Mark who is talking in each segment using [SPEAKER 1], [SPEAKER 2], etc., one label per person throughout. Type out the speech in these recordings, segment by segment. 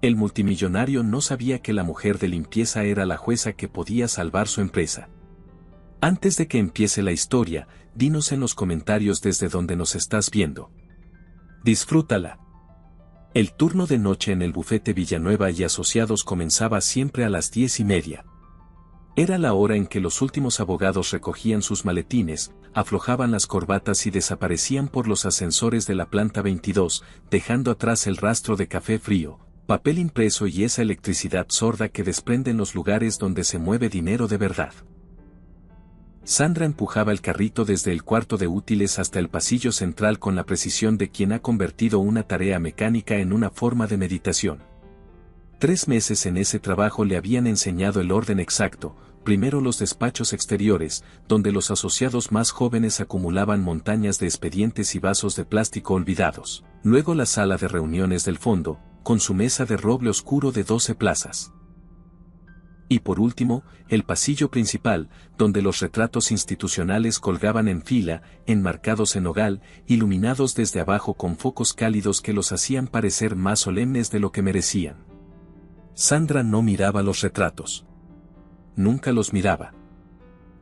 [SPEAKER 1] El multimillonario no sabía que la mujer de limpieza era la jueza que podía salvar su empresa. Antes de que empiece la historia, dinos en los comentarios desde donde nos estás viendo. Disfrútala. El turno de noche en el bufete Villanueva y Asociados comenzaba siempre a las 10:30. Era la hora en que los últimos abogados recogían sus maletines, aflojaban las corbatas y desaparecían por los ascensores de la planta 22, dejando atrás el rastro de café frío, papel impreso y esa electricidad sorda que desprenden los lugares donde se mueve dinero de verdad. Sandra empujaba el carrito desde el cuarto de útiles hasta el pasillo central con la precisión de quien ha convertido una tarea mecánica en una forma de meditación. 3 meses en ese trabajo le habían enseñado el orden exacto, primero los despachos exteriores, donde los asociados más jóvenes acumulaban montañas de expedientes y vasos de plástico olvidados, luego la sala de reuniones del fondo, con su mesa de roble oscuro de 12 plazas. Y por último, el pasillo principal, donde los retratos institucionales colgaban en fila, enmarcados en nogal, iluminados desde abajo con focos cálidos que los hacían parecer más solemnes de lo que merecían. Sandra no miraba los retratos. Nunca los miraba.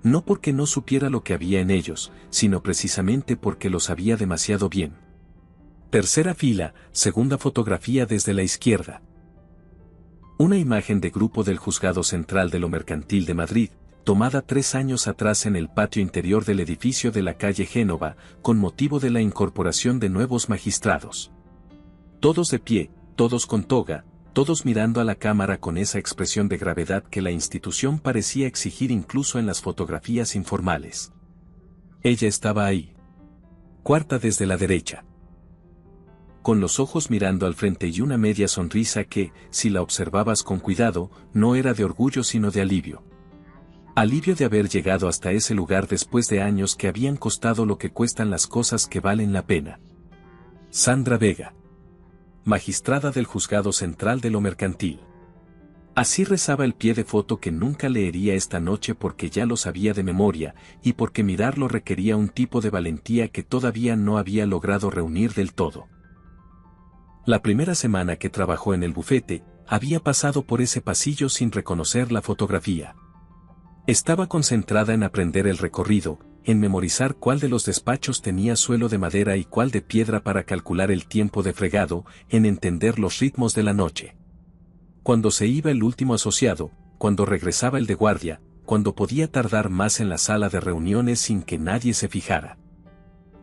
[SPEAKER 1] No porque no supiera lo que había en ellos, sino precisamente porque los sabía demasiado bien. Tercera fila, segunda fotografía desde la izquierda. Una imagen de grupo del Juzgado Central de lo Mercantil de Madrid, tomada 3 años atrás en el patio interior del edificio de la calle Génova, con motivo de la incorporación de nuevos magistrados. Todos de pie, todos con toga, todos mirando a la cámara con esa expresión de gravedad que la institución parecía exigir incluso en las fotografías informales. Ella estaba ahí. Cuarta desde la derecha. Con los ojos mirando al frente y una media sonrisa que, si la observabas con cuidado, no era de orgullo sino de alivio. Alivio de haber llegado hasta ese lugar después de años que habían costado lo que cuestan las cosas que valen la pena. Sandra Vega. Magistrada del Juzgado Central de lo Mercantil. Así rezaba el pie de foto que nunca leería esta noche porque ya lo sabía de memoria, y porque mirarlo requería un tipo de valentía que todavía no había logrado reunir del todo. La primera semana que trabajó en el bufete, había pasado por ese pasillo sin reconocer la fotografía. Estaba concentrada en aprender el recorrido, en memorizar cuál de los despachos tenía suelo de madera y cuál de piedra para calcular el tiempo de fregado, en entender los ritmos de la noche. Cuando se iba el último asociado, cuando regresaba el de guardia, cuando podía tardar más en la sala de reuniones sin que nadie se fijara.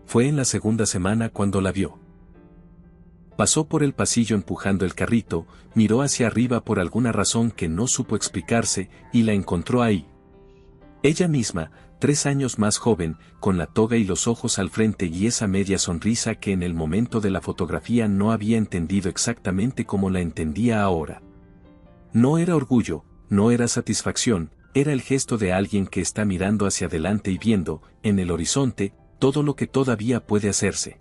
[SPEAKER 1] Fue en la segunda semana cuando la vio. Pasó por el pasillo empujando el carrito, miró hacia arriba por alguna razón que no supo explicarse, y la encontró ahí. Ella misma, 3 años más joven, con la toga y los ojos al frente y esa media sonrisa que en el momento de la fotografía no había entendido exactamente como la entendía ahora. No era orgullo, no era satisfacción, era el gesto de alguien que está mirando hacia adelante y viendo, en el horizonte, todo lo que todavía puede hacerse.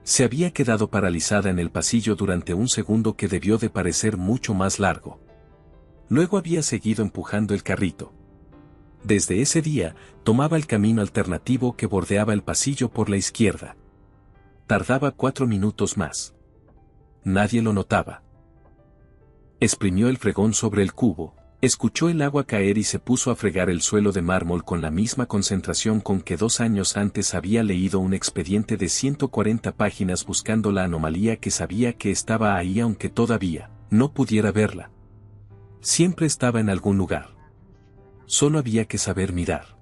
[SPEAKER 1] Se había quedado paralizada en el pasillo durante un segundo que debió de parecer mucho más largo. Luego había seguido empujando el carrito. Desde ese día, tomaba el camino alternativo que bordeaba el pasillo por la izquierda. Tardaba 4 minutos más. Nadie lo notaba. Exprimió el fregón sobre el cubo, escuchó el agua caer y se puso a fregar el suelo de mármol con la misma concentración con que 2 años antes había leído un expediente de 140 páginas buscando la anomalía que sabía que estaba ahí aunque todavía no pudiera verla. Siempre estaba en algún lugar. Solo había que saber mirar.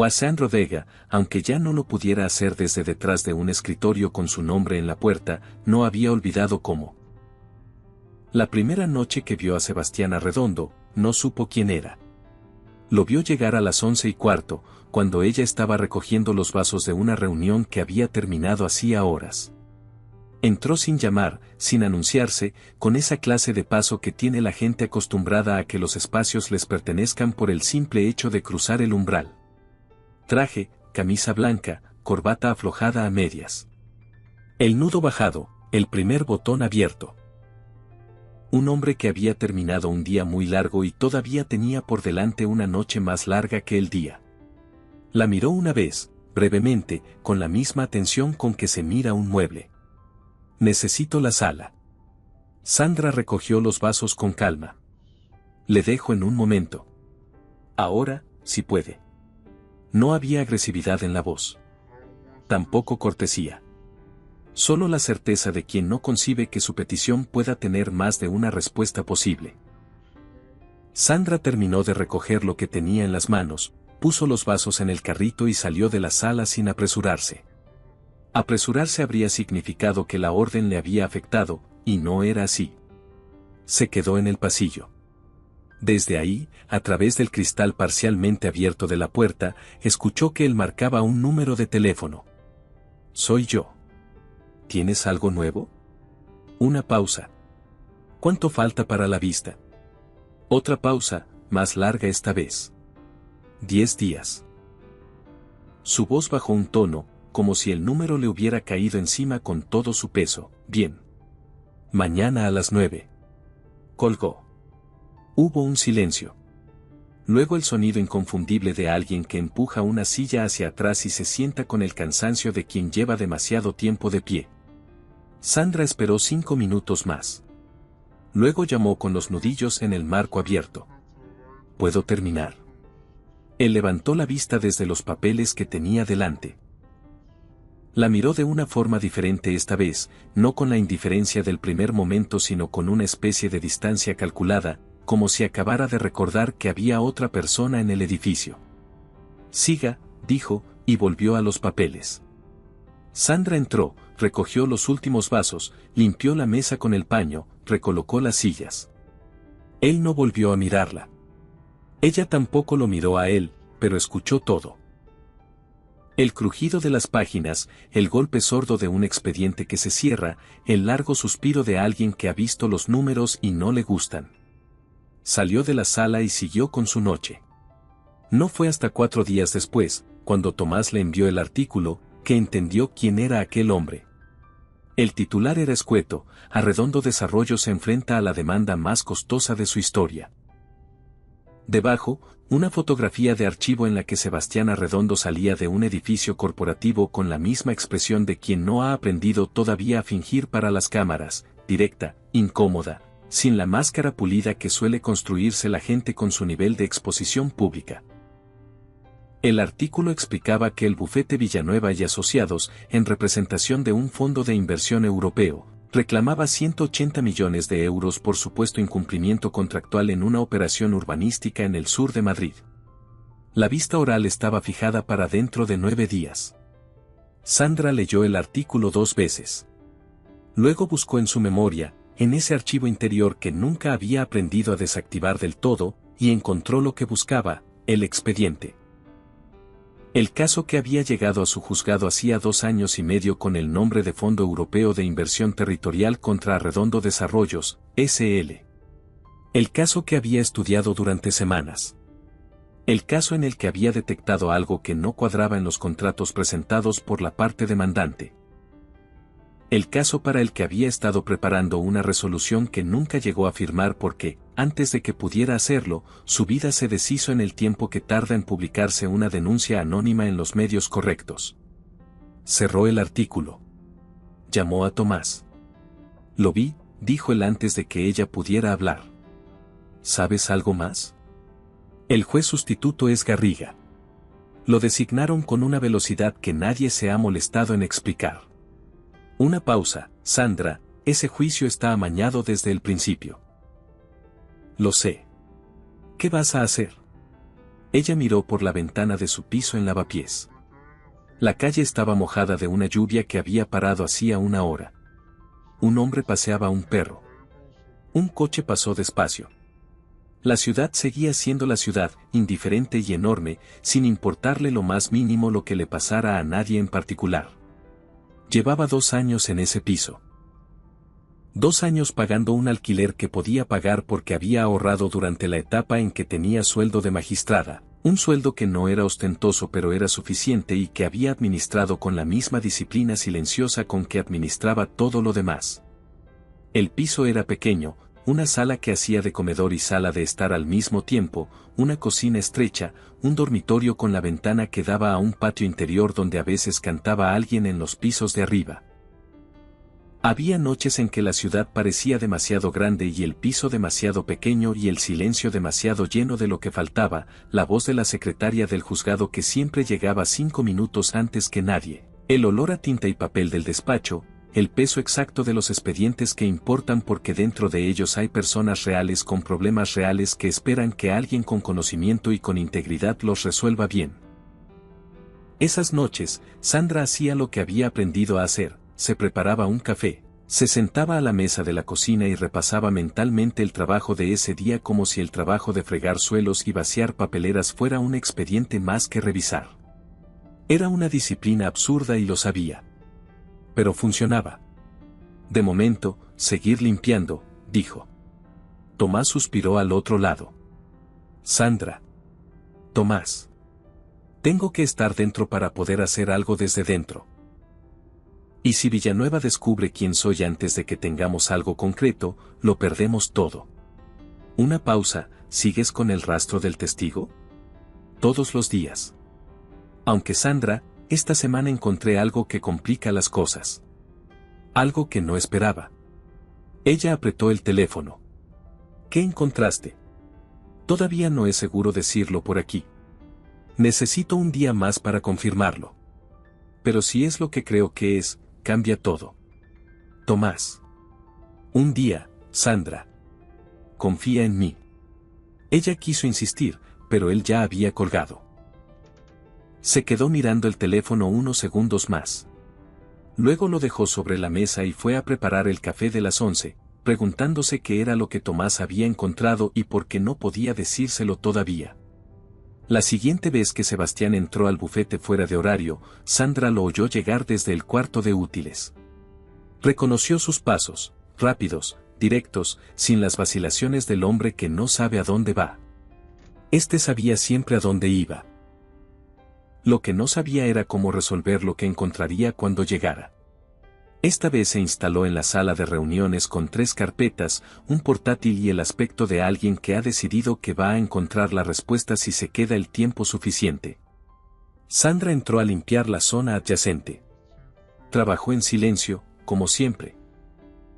[SPEAKER 1] Sandra Vega, aunque ya no lo pudiera hacer desde detrás de un escritorio con su nombre en la puerta, no había olvidado cómo. La primera noche que vio a Sebastián Arredondo, no supo quién era. Lo vio llegar a las 11:15, cuando ella estaba recogiendo los vasos de una reunión que había terminado hacía horas. Entró sin llamar, sin anunciarse, con esa clase de paso que tiene la gente acostumbrada a que los espacios les pertenezcan por el simple hecho de cruzar el umbral. Traje, camisa blanca, corbata aflojada a medias. El nudo bajado, el primer botón abierto. Un hombre que había terminado un día muy largo y todavía tenía por delante una noche más larga que el día. La miró una vez, brevemente, con la misma atención con que se mira un mueble. Necesito la sala. Sandra recogió los vasos con calma. Le dejo en un momento. Ahora, si puede. No había agresividad en la voz. Tampoco cortesía. Solo la certeza de quien no concibe que su petición pueda tener más de una respuesta posible. Sandra terminó de recoger lo que tenía en las manos, puso los vasos en el carrito y salió de la sala sin apresurarse. Apresurarse habría significado que la orden le había afectado, y no era así. Se quedó en el pasillo. Desde ahí, a través del cristal parcialmente abierto de la puerta, escuchó que él marcaba un número de teléfono. Soy yo. ¿Tienes algo nuevo? Una pausa. ¿Cuánto falta para la vista? Otra pausa, más larga esta vez. 10 días. Su voz bajó un tono, como si el número le hubiera caído encima con todo su peso. Bien. Mañana a las 9. Colgó. Hubo un silencio. Luego el sonido inconfundible de alguien que empuja una silla hacia atrás y se sienta con el cansancio de quien lleva demasiado tiempo de pie. Sandra esperó 5 minutos más. Luego llamó con los nudillos en el marco abierto. ¿Puedo terminar? Él levantó la vista desde los papeles que tenía delante. La miró de una forma diferente esta vez, no con la indiferencia del primer momento sino con una especie de distancia calculada, como si acabara de recordar que había otra persona en el edificio. Siga, dijo, y volvió a los papeles. Sandra entró, recogió los últimos vasos, limpió la mesa con el paño, recolocó las sillas. Él no volvió a mirarla. Ella tampoco lo miró a él, pero escuchó todo. El crujido de las páginas, el golpe sordo de un expediente que se cierra, el largo suspiro de alguien que ha visto los números y no le gustan. Salió de la sala y siguió con su noche. No fue hasta 4 días después, cuando Tomás le envió el artículo, que entendió quién era aquel hombre. El titular era escueto: Arredondo Desarrollo se enfrenta a la demanda más costosa de su historia. Debajo, una fotografía de archivo en la que Sebastián Arredondo salía de un edificio corporativo con la misma expresión de quien no ha aprendido todavía a fingir para las cámaras, directa, incómoda, sin la máscara pulida que suele construirse la gente con su nivel de exposición pública. El artículo explicaba que el bufete Villanueva y Asociados, en representación de un fondo de inversión europeo, reclamaba 180 millones de euros por supuesto incumplimiento contractual en una operación urbanística en el sur de Madrid. La vista oral estaba fijada para dentro de 9 días. Sandra leyó el artículo 2 veces. Luego buscó en su memoria, en ese archivo interior que nunca había aprendido a desactivar del todo, y encontró lo que buscaba: el expediente. El caso que había llegado a su juzgado hacía 2 años y medio con el nombre de Fondo Europeo de Inversión Territorial contra Arredondo Desarrollos, S.L. El caso que había estudiado durante semanas. El caso en el que había detectado algo que no cuadraba en los contratos presentados por la parte demandante. El caso para el que había estado preparando una resolución que nunca llegó a firmar porque, antes de que pudiera hacerlo, su vida se deshizo en el tiempo que tarda en publicarse una denuncia anónima en los medios correctos. Cerró el artículo. Llamó a Tomás. Lo vi, dijo él antes de que ella pudiera hablar. ¿Sabes algo más? El juez sustituto es Garriga. Lo designaron con una velocidad que nadie se ha molestado en explicar. Una pausa, Sandra, ese juicio está amañado desde el principio. Lo sé. ¿Qué vas a hacer? Ella miró por la ventana de su piso en Lavapiés. La calle estaba mojada de una lluvia que había parado hacía 1 hora. Un hombre paseaba a un perro. Un coche pasó despacio. La ciudad seguía siendo la ciudad, indiferente y enorme, sin importarle lo más mínimo lo que le pasara a nadie en particular. Llevaba 2 años en ese piso. 2 años pagando un alquiler que podía pagar porque había ahorrado durante la etapa en que tenía sueldo de magistrada, un sueldo que no era ostentoso pero era suficiente y que había administrado con la misma disciplina silenciosa con que administraba todo lo demás. El piso era pequeño, una sala que hacía de comedor y sala de estar al mismo tiempo, una cocina estrecha, un dormitorio con la ventana que daba a un patio interior donde a veces cantaba alguien en los pisos de arriba. Había noches en que la ciudad parecía demasiado grande y el piso demasiado pequeño y el silencio demasiado lleno de lo que faltaba, la voz de la secretaria del juzgado que siempre llegaba 5 minutos antes que nadie, el olor a tinta y papel del despacho, el peso exacto de los expedientes que importan porque dentro de ellos hay personas reales con problemas reales que esperan que alguien con conocimiento y con integridad los resuelva bien. Esas noches, Sandra hacía lo que había aprendido a hacer. Se preparaba un café, se sentaba a la mesa de la cocina y repasaba mentalmente el trabajo de ese día como si el trabajo de fregar suelos y vaciar papeleras fuera un expediente más que revisar. Era una disciplina absurda y lo sabía. Pero funcionaba. De momento, seguir limpiando, dijo. Tomás suspiró al otro lado. Sandra. Tomás. Tengo que estar dentro para poder hacer algo desde dentro. Y si Villanueva descubre quién soy antes de que tengamos algo concreto, lo perdemos todo. Una pausa, ¿sigues con el rastro del testigo? Todos los días. Aunque Sandra, esta semana encontré algo que complica las cosas. Algo que no esperaba. Ella apretó el teléfono. ¿Qué encontraste? Todavía no es seguro decirlo por aquí. Necesito un día más para confirmarlo. Pero si es lo que creo que es, cambia todo. Tomás. Un día, Sandra. Confía en mí. Ella quiso insistir, pero él ya había colgado. Se quedó mirando el teléfono unos segundos más. Luego lo dejó sobre la mesa y fue a preparar el café de las 11, preguntándose qué era lo que Tomás había encontrado y por qué no podía decírselo todavía. La siguiente vez que Sebastián entró al bufete fuera de horario, Sandra lo oyó llegar desde el cuarto de útiles. Reconoció sus pasos, rápidos, directos, sin las vacilaciones del hombre que no sabe a dónde va. Este sabía siempre a dónde iba. Lo que no sabía era cómo resolver lo que encontraría cuando llegara. Esta vez se instaló en la sala de reuniones con 3 carpetas, un portátil y el aspecto de alguien que ha decidido que va a encontrar la respuesta si se queda el tiempo suficiente. Sandra entró a limpiar la zona adyacente. Trabajó en silencio, como siempre.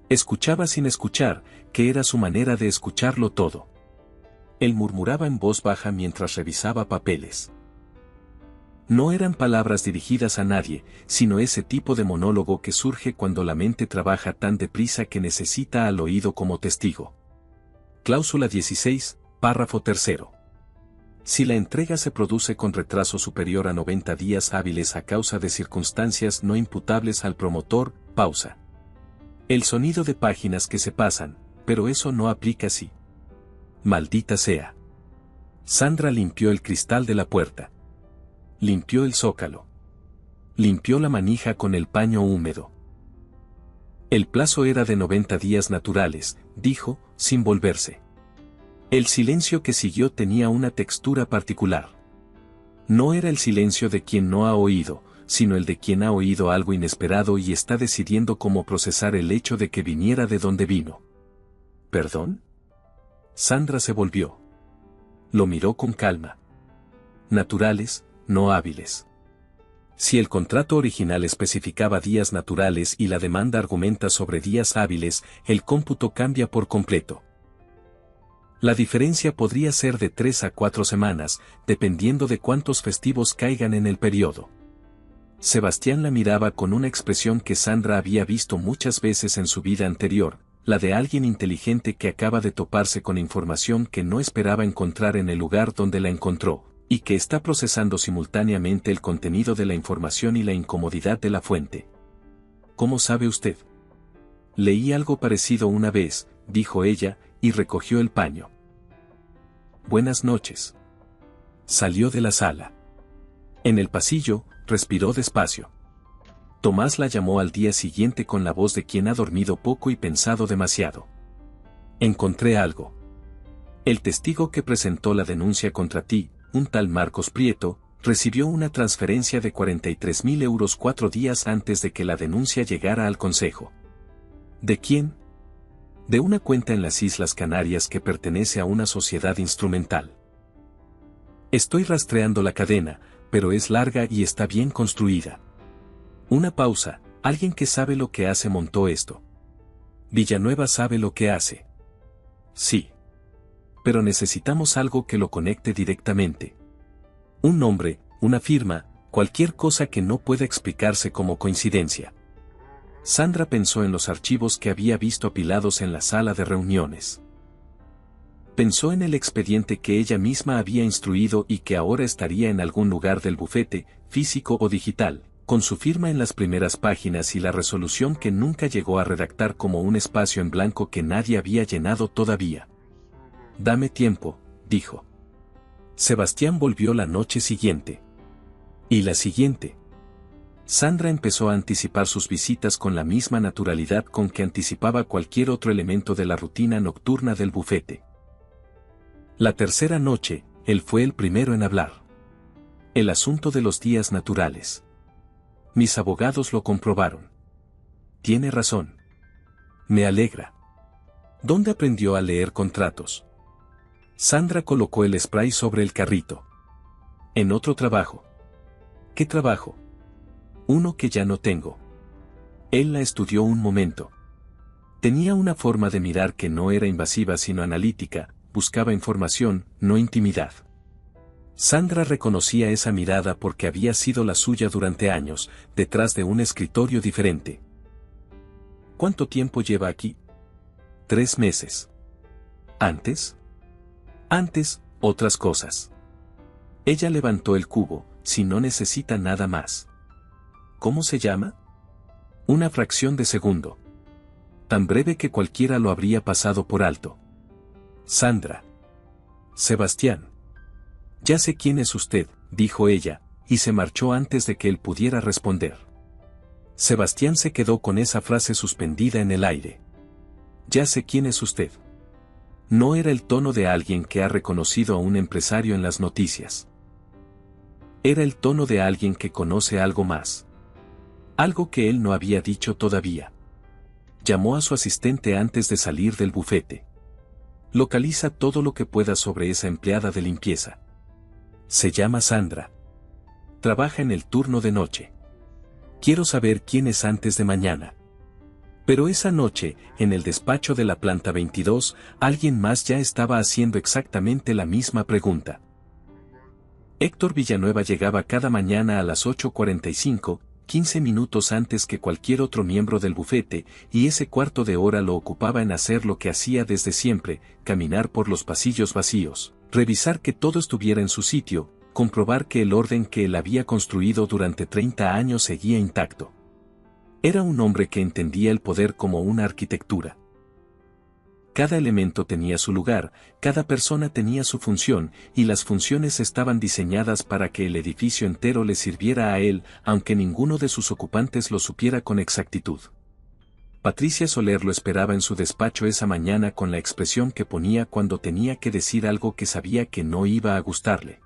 [SPEAKER 1] Escuchaba sin escuchar, que era su manera de escucharlo todo. Él murmuraba en voz baja mientras revisaba papeles. No eran palabras dirigidas a nadie, sino ese tipo de monólogo que surge cuando la mente trabaja tan deprisa que necesita al oído como testigo. Cláusula 16, párrafo 3. Si la entrega se produce con retraso superior a 90 días hábiles a causa de circunstancias no imputables al promotor, pausa. El sonido de páginas que se pasan, pero eso no aplica así. Maldita sea. Sandra limpió el cristal de la puerta. Limpió el zócalo. Limpió la manija con el paño húmedo. El plazo era de 90 días naturales, dijo, sin volverse. El silencio que siguió tenía una textura particular. No era el silencio de quien no ha oído, sino el de quien ha oído algo inesperado y está decidiendo cómo procesar el hecho de que viniera de donde vino. ¿Perdón? Sandra se volvió. Lo miró con calma. Naturales, no hábiles. Si el contrato original especificaba días naturales y la demanda argumenta sobre días hábiles, el cómputo cambia por completo. La diferencia podría ser de 3 a 4 semanas, dependiendo de cuántos festivos caigan en el periodo. Sebastián la miraba con una expresión que Sandra había visto muchas veces en su vida anterior, la de alguien inteligente que acaba de toparse con información que no esperaba encontrar en el lugar donde la encontró, y que está procesando simultáneamente el contenido de la información y la incomodidad de la fuente. ¿Cómo sabe usted? Leí algo parecido una vez, dijo ella, y recogió el paño. Buenas noches. Salió de la sala. En el pasillo, respiró despacio. Tomás la llamó al día siguiente con la voz de quien ha dormido poco y pensado demasiado. Encontré algo. El testigo que presentó la denuncia contra ti, un tal Marcos Prieto, recibió una transferencia de 43.000 euros 4 días antes de que la denuncia llegara al Consejo. ¿De quién? De una cuenta en las Islas Canarias que pertenece a una sociedad instrumental. Estoy rastreando la cadena, pero es larga y está bien construida. Una pausa, Alguien que sabe lo que hace montó esto. Villanueva sabe lo que hace. Sí. Pero necesitamos algo que lo conecte directamente. Un nombre, una firma, cualquier cosa que no pueda explicarse como coincidencia. Sandra pensó en los archivos que había visto apilados en la sala de reuniones. Pensó en el expediente que ella misma había instruido y que ahora estaría en algún lugar del bufete, físico o digital, con su firma en las primeras páginas y la resolución que nunca llegó a redactar como un espacio en blanco que nadie había llenado todavía. «Dame tiempo», dijo. Sebastián volvió la noche siguiente. Y la siguiente. Sandra empezó a anticipar sus visitas con la misma naturalidad con que anticipaba cualquier otro elemento de la rutina nocturna del bufete. La tercera noche, él fue el primero en hablar. El asunto de los días naturales. Mis abogados lo comprobaron. Tiene razón. Me alegra. ¿Dónde aprendió a leer contratos? Sandra colocó el spray sobre el carrito. En otro trabajo. ¿Qué trabajo? Uno que ya no tengo. Él la estudió un momento. Tenía una forma de mirar que no era invasiva sino analítica, buscaba información, no intimidad. Sandra reconocía esa mirada porque había sido la suya durante años, detrás de un escritorio diferente. ¿Cuánto tiempo lleva aquí? 3 meses. ¿Antes? Antes, otras cosas. Ella levantó el cubo, si no necesita nada más. ¿Cómo se llama? Una fracción de segundo. Tan breve que cualquiera lo habría pasado por alto. Sandra. Sebastián. Ya sé quién es usted, dijo ella, y se marchó antes de que él pudiera responder. Sebastián se quedó con esa frase suspendida en el aire. Ya sé quién es usted. No era el tono de alguien que ha reconocido a un empresario en las noticias. Era el tono de alguien que conoce algo más. Algo que él no había dicho todavía. Llamó a su asistente antes de salir del bufete. Localiza todo lo que pueda sobre esa empleada de limpieza. Se llama Sandra. Trabaja en el turno de noche. Quiero saber quién es antes de mañana. Pero esa noche, en el despacho de la planta 22, alguien más ya estaba haciendo exactamente la misma pregunta. Héctor Villanueva llegaba cada mañana a las 8:45, 15 minutos antes que cualquier otro miembro del bufete, y ese cuarto de hora lo ocupaba en hacer lo que hacía desde siempre, caminar por los pasillos vacíos, revisar que todo estuviera en su sitio, comprobar que el orden que él había construido durante 30 años seguía intacto. Era un hombre que entendía el poder como una arquitectura. Cada elemento tenía su lugar, cada persona tenía su función, y las funciones estaban diseñadas para que el edificio entero le sirviera a él, aunque ninguno de sus ocupantes lo supiera con exactitud. Patricia Soler lo esperaba en su despacho esa mañana con la expresión que ponía cuando tenía que decir algo que sabía que no iba a gustarle.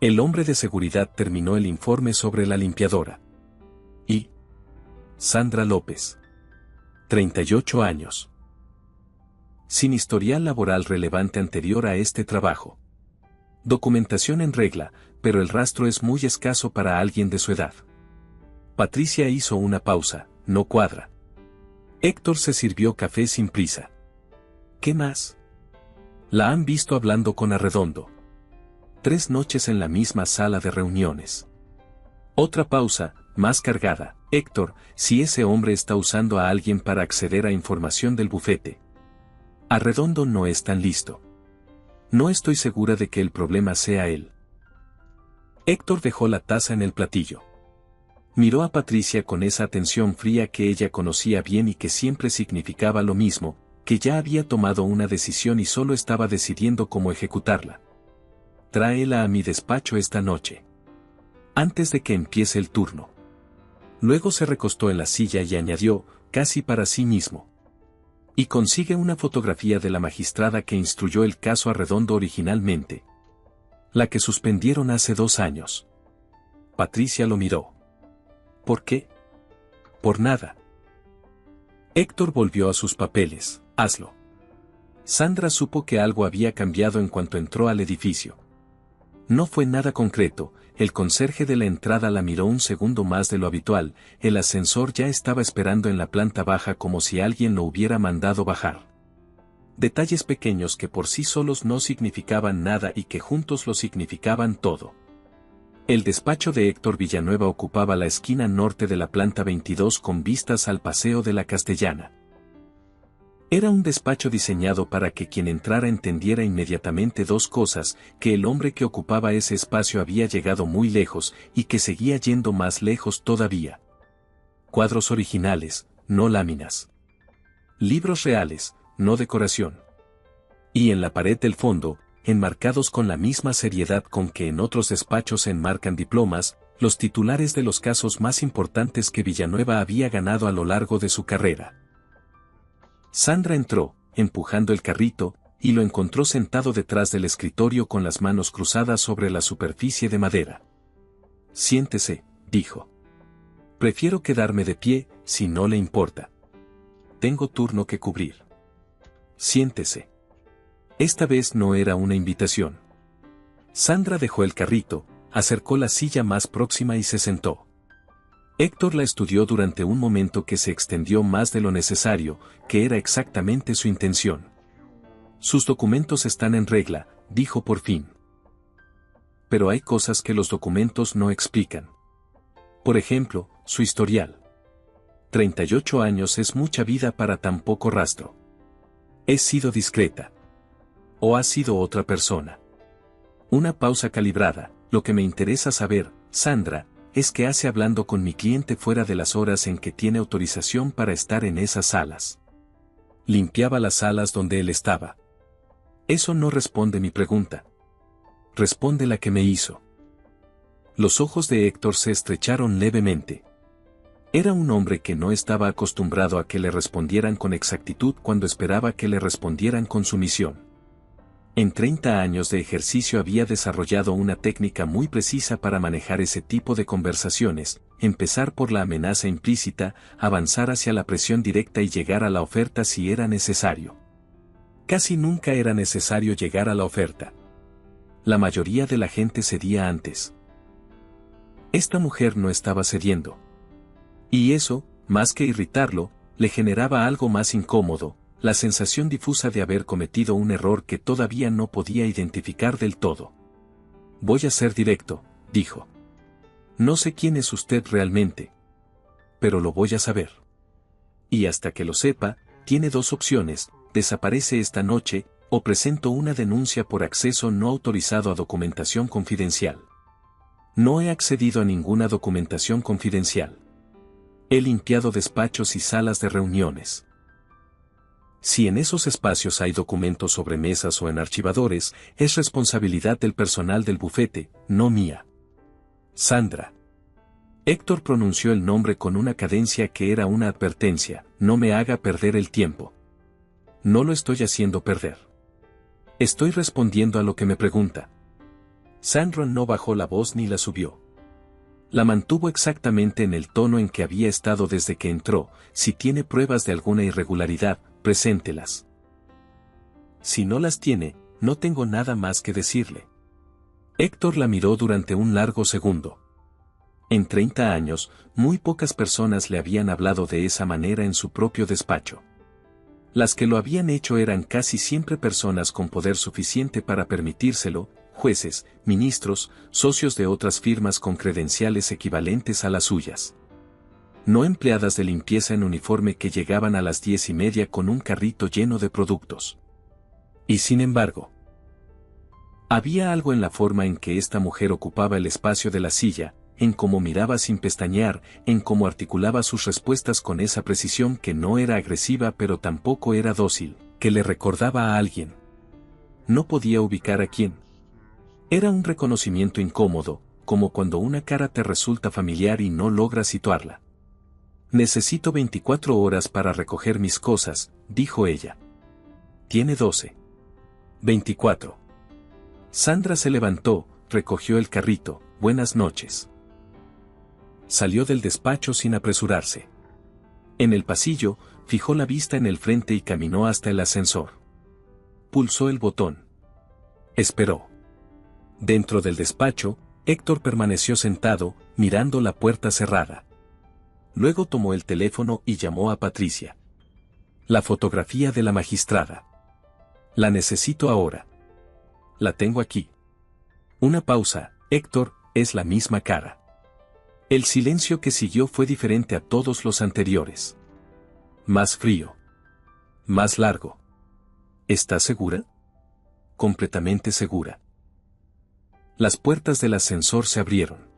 [SPEAKER 1] El hombre de seguridad terminó el informe sobre la limpiadora. Y Sandra López. 38 años. Sin historial laboral relevante anterior a este trabajo. Documentación en regla, pero el rastro es muy escaso para alguien de su edad. Patricia hizo una pausa, no cuadra. Héctor se sirvió café sin prisa. ¿Qué más? La han visto hablando con Arredondo. 3 noches en la misma sala de reuniones. Otra pausa, más cargada. Héctor, si ese hombre está usando a alguien para acceder a información del bufete. Arredondo no es tan listo. No estoy segura de que el problema sea él. Héctor dejó la taza en el platillo. Miró a Patricia con esa atención fría que ella conocía bien y que siempre significaba lo mismo, que ya había tomado una decisión y solo estaba decidiendo cómo ejecutarla. Tráela a mi despacho esta noche. Antes de que empiece el turno. Luego se recostó en la silla y añadió, casi para sí mismo. Y consigue una fotografía de la magistrada que instruyó el caso Arredondo originalmente. La que suspendieron hace 2 años. Patricia lo miró. ¿Por qué? Por nada. Héctor volvió a sus papeles. Hazlo. Sandra supo que algo había cambiado en cuanto entró al edificio. No fue nada concreto, el conserje de la entrada la miró un segundo más de lo habitual, el ascensor ya estaba esperando en la planta baja como si alguien lo hubiera mandado bajar. Detalles pequeños que por sí solos no significaban nada y que juntos lo significaban todo. El despacho de Héctor Villanueva ocupaba la esquina norte de la planta 22 con vistas al Paseo de la Castellana. Era un despacho diseñado para que quien entrara entendiera inmediatamente dos cosas, que el hombre que ocupaba ese espacio había llegado muy lejos y que seguía yendo más lejos todavía. Cuadros originales, no láminas. Libros reales, no decoración. Y en la pared del fondo, enmarcados con la misma seriedad con que en otros despachos se enmarcan diplomas, los titulares de los casos más importantes que Villanueva había ganado a lo largo de su carrera. Sandra entró, empujando el carrito, y lo encontró sentado detrás del escritorio con las manos cruzadas sobre la superficie de madera. «Siéntese», dijo. «Prefiero quedarme de pie, si no le importa. Tengo turno que cubrir». «Siéntese». Esta vez no era una invitación. Sandra dejó el carrito, acercó la silla más próxima y se sentó. Héctor la estudió durante un momento que se extendió más de lo necesario, que era exactamente su intención. «Sus documentos están en regla», dijo por fin. «Pero hay cosas que los documentos no explican. Por ejemplo, su historial. 38 años es mucha vida para tan poco rastro. ¿He sido discreta? ¿O ha sido otra persona?» Una pausa calibrada. «Lo que me interesa saber, Sandra, es qué hace hablando con mi cliente fuera de las horas en que tiene autorización para estar en esas salas». Limpiaba las salas donde él estaba. «Eso no responde mi pregunta. Responde la que me hizo». Los ojos de Héctor se estrecharon levemente. Era un hombre que no estaba acostumbrado a que le respondieran con exactitud cuando esperaba que le respondieran con sumisión. En 30 años de ejercicio había desarrollado una técnica muy precisa para manejar ese tipo de conversaciones, empezar por la amenaza implícita, avanzar hacia la presión directa y llegar a la oferta si era necesario. Casi nunca era necesario llegar a la oferta. La mayoría de la gente cedía antes. Esta mujer no estaba cediendo. Y eso, más que irritarlo, le generaba algo más incómodo, la sensación difusa de haber cometido un error que todavía no podía identificar del todo. «Voy a ser directo», dijo. «No sé quién es usted realmente. Pero lo voy a saber. Y hasta que lo sepa, tiene dos opciones: desaparece esta noche, o presento una denuncia por acceso no autorizado a documentación confidencial». No he accedido a ninguna documentación confidencial. He limpiado despachos y salas de reuniones. Si en esos espacios hay documentos sobre mesas o en archivadores, es responsabilidad del personal del bufete, no mía. Sandra. Héctor pronunció el nombre con una cadencia que era una advertencia: no me haga perder el tiempo. No lo estoy haciendo perder. Estoy respondiendo a lo que me pregunta. Sandra no bajó la voz ni la subió. La mantuvo exactamente en el tono en que había estado desde que entró: si tiene pruebas de alguna irregularidad, preséntelas. Si no las tiene, no tengo nada más que decirle. Héctor la miró durante un largo segundo. En 30 años, muy pocas personas le habían hablado de esa manera en su propio despacho. Las que lo habían hecho eran casi siempre personas con poder suficiente para permitírselo: jueces, ministros, socios de otras firmas con credenciales equivalentes a las suyas. No empleadas de limpieza en uniforme que llegaban a las 10:30 con un carrito lleno de productos. Y sin embargo, había algo en la forma en que esta mujer ocupaba el espacio de la silla, en cómo miraba sin pestañear, en cómo articulaba sus respuestas con esa precisión que no era agresiva pero tampoco era dócil, que le recordaba a alguien. No podía ubicar a quién. Era un reconocimiento incómodo, como cuando una cara te resulta familiar y no logras situarla. «Necesito 24 horas para recoger mis cosas», dijo ella. «Tiene 12. 24. Sandra se levantó, recogió el carrito. «Buenas noches». Salió del despacho sin apresurarse. En el pasillo, fijó la vista en el frente y caminó hasta el ascensor. Pulsó el botón. Esperó. Dentro del despacho, Héctor permaneció sentado, mirando la puerta cerrada. Luego tomó el teléfono y llamó a Patricia. La fotografía de la magistrada. La necesito ahora. La tengo aquí. Una pausa. Héctor, es la misma cara. El silencio que siguió fue diferente a todos los anteriores. Más frío. Más largo. ¿Estás segura? Completamente segura. Las puertas del ascensor se abrieron.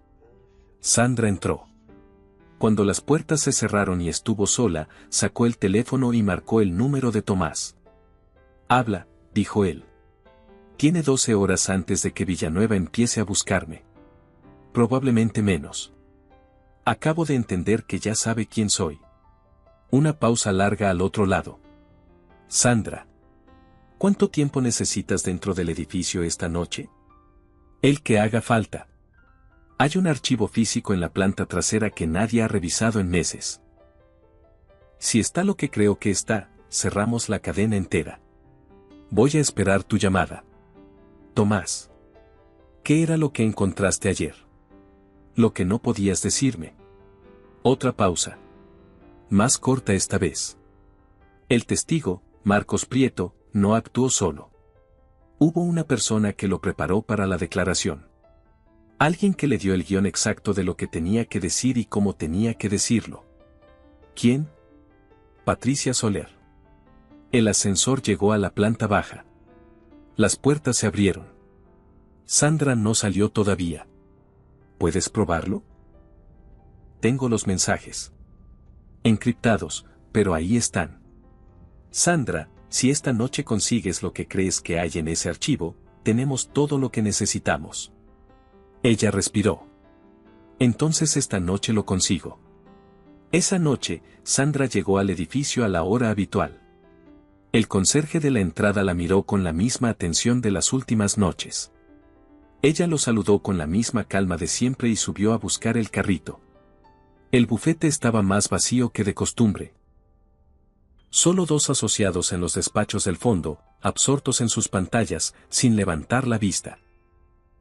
[SPEAKER 1] Sandra entró. Cuando las puertas se cerraron y estuvo sola, sacó el teléfono y marcó el número de Tomás. Habla, dijo él. Tiene 12 horas antes de que Villanueva empiece a buscarme. Probablemente menos. Acabo de entender que ya sabe quién soy. Una pausa larga al otro lado. Sandra. ¿Cuánto tiempo necesitas dentro del edificio esta noche? El que haga falta. Hay un archivo físico en la planta trasera que nadie ha revisado en meses. Si está lo que creo que está, cerramos la cadena entera. Voy a esperar tu llamada. Tomás. ¿Qué era lo que encontraste ayer? Lo que no podías decirme. Otra pausa. Más corta esta vez. El testigo, Marcos Prieto, no actuó solo. Hubo una persona que lo preparó para la declaración. Alguien que le dio el guión exacto de lo que tenía que decir y cómo tenía que decirlo. ¿Quién? Patricia Soler. El ascensor llegó a la planta baja. Las puertas se abrieron. Sandra no salió todavía. ¿Puedes probarlo? Tengo los mensajes. Encriptados, pero ahí están. Sandra, si esta noche consigues lo que crees que hay en ese archivo, tenemos todo lo que necesitamos. Ella respiró. Entonces esta noche lo consigo. Esa noche, Sandra llegó al edificio a la hora habitual. El conserje de la entrada la miró con la misma atención de las últimas noches. Ella lo saludó con la misma calma de siempre y subió a buscar el carrito. El bufete estaba más vacío que de costumbre. Solo 2 asociados en los despachos del fondo, absortos en sus pantallas, sin levantar la vista.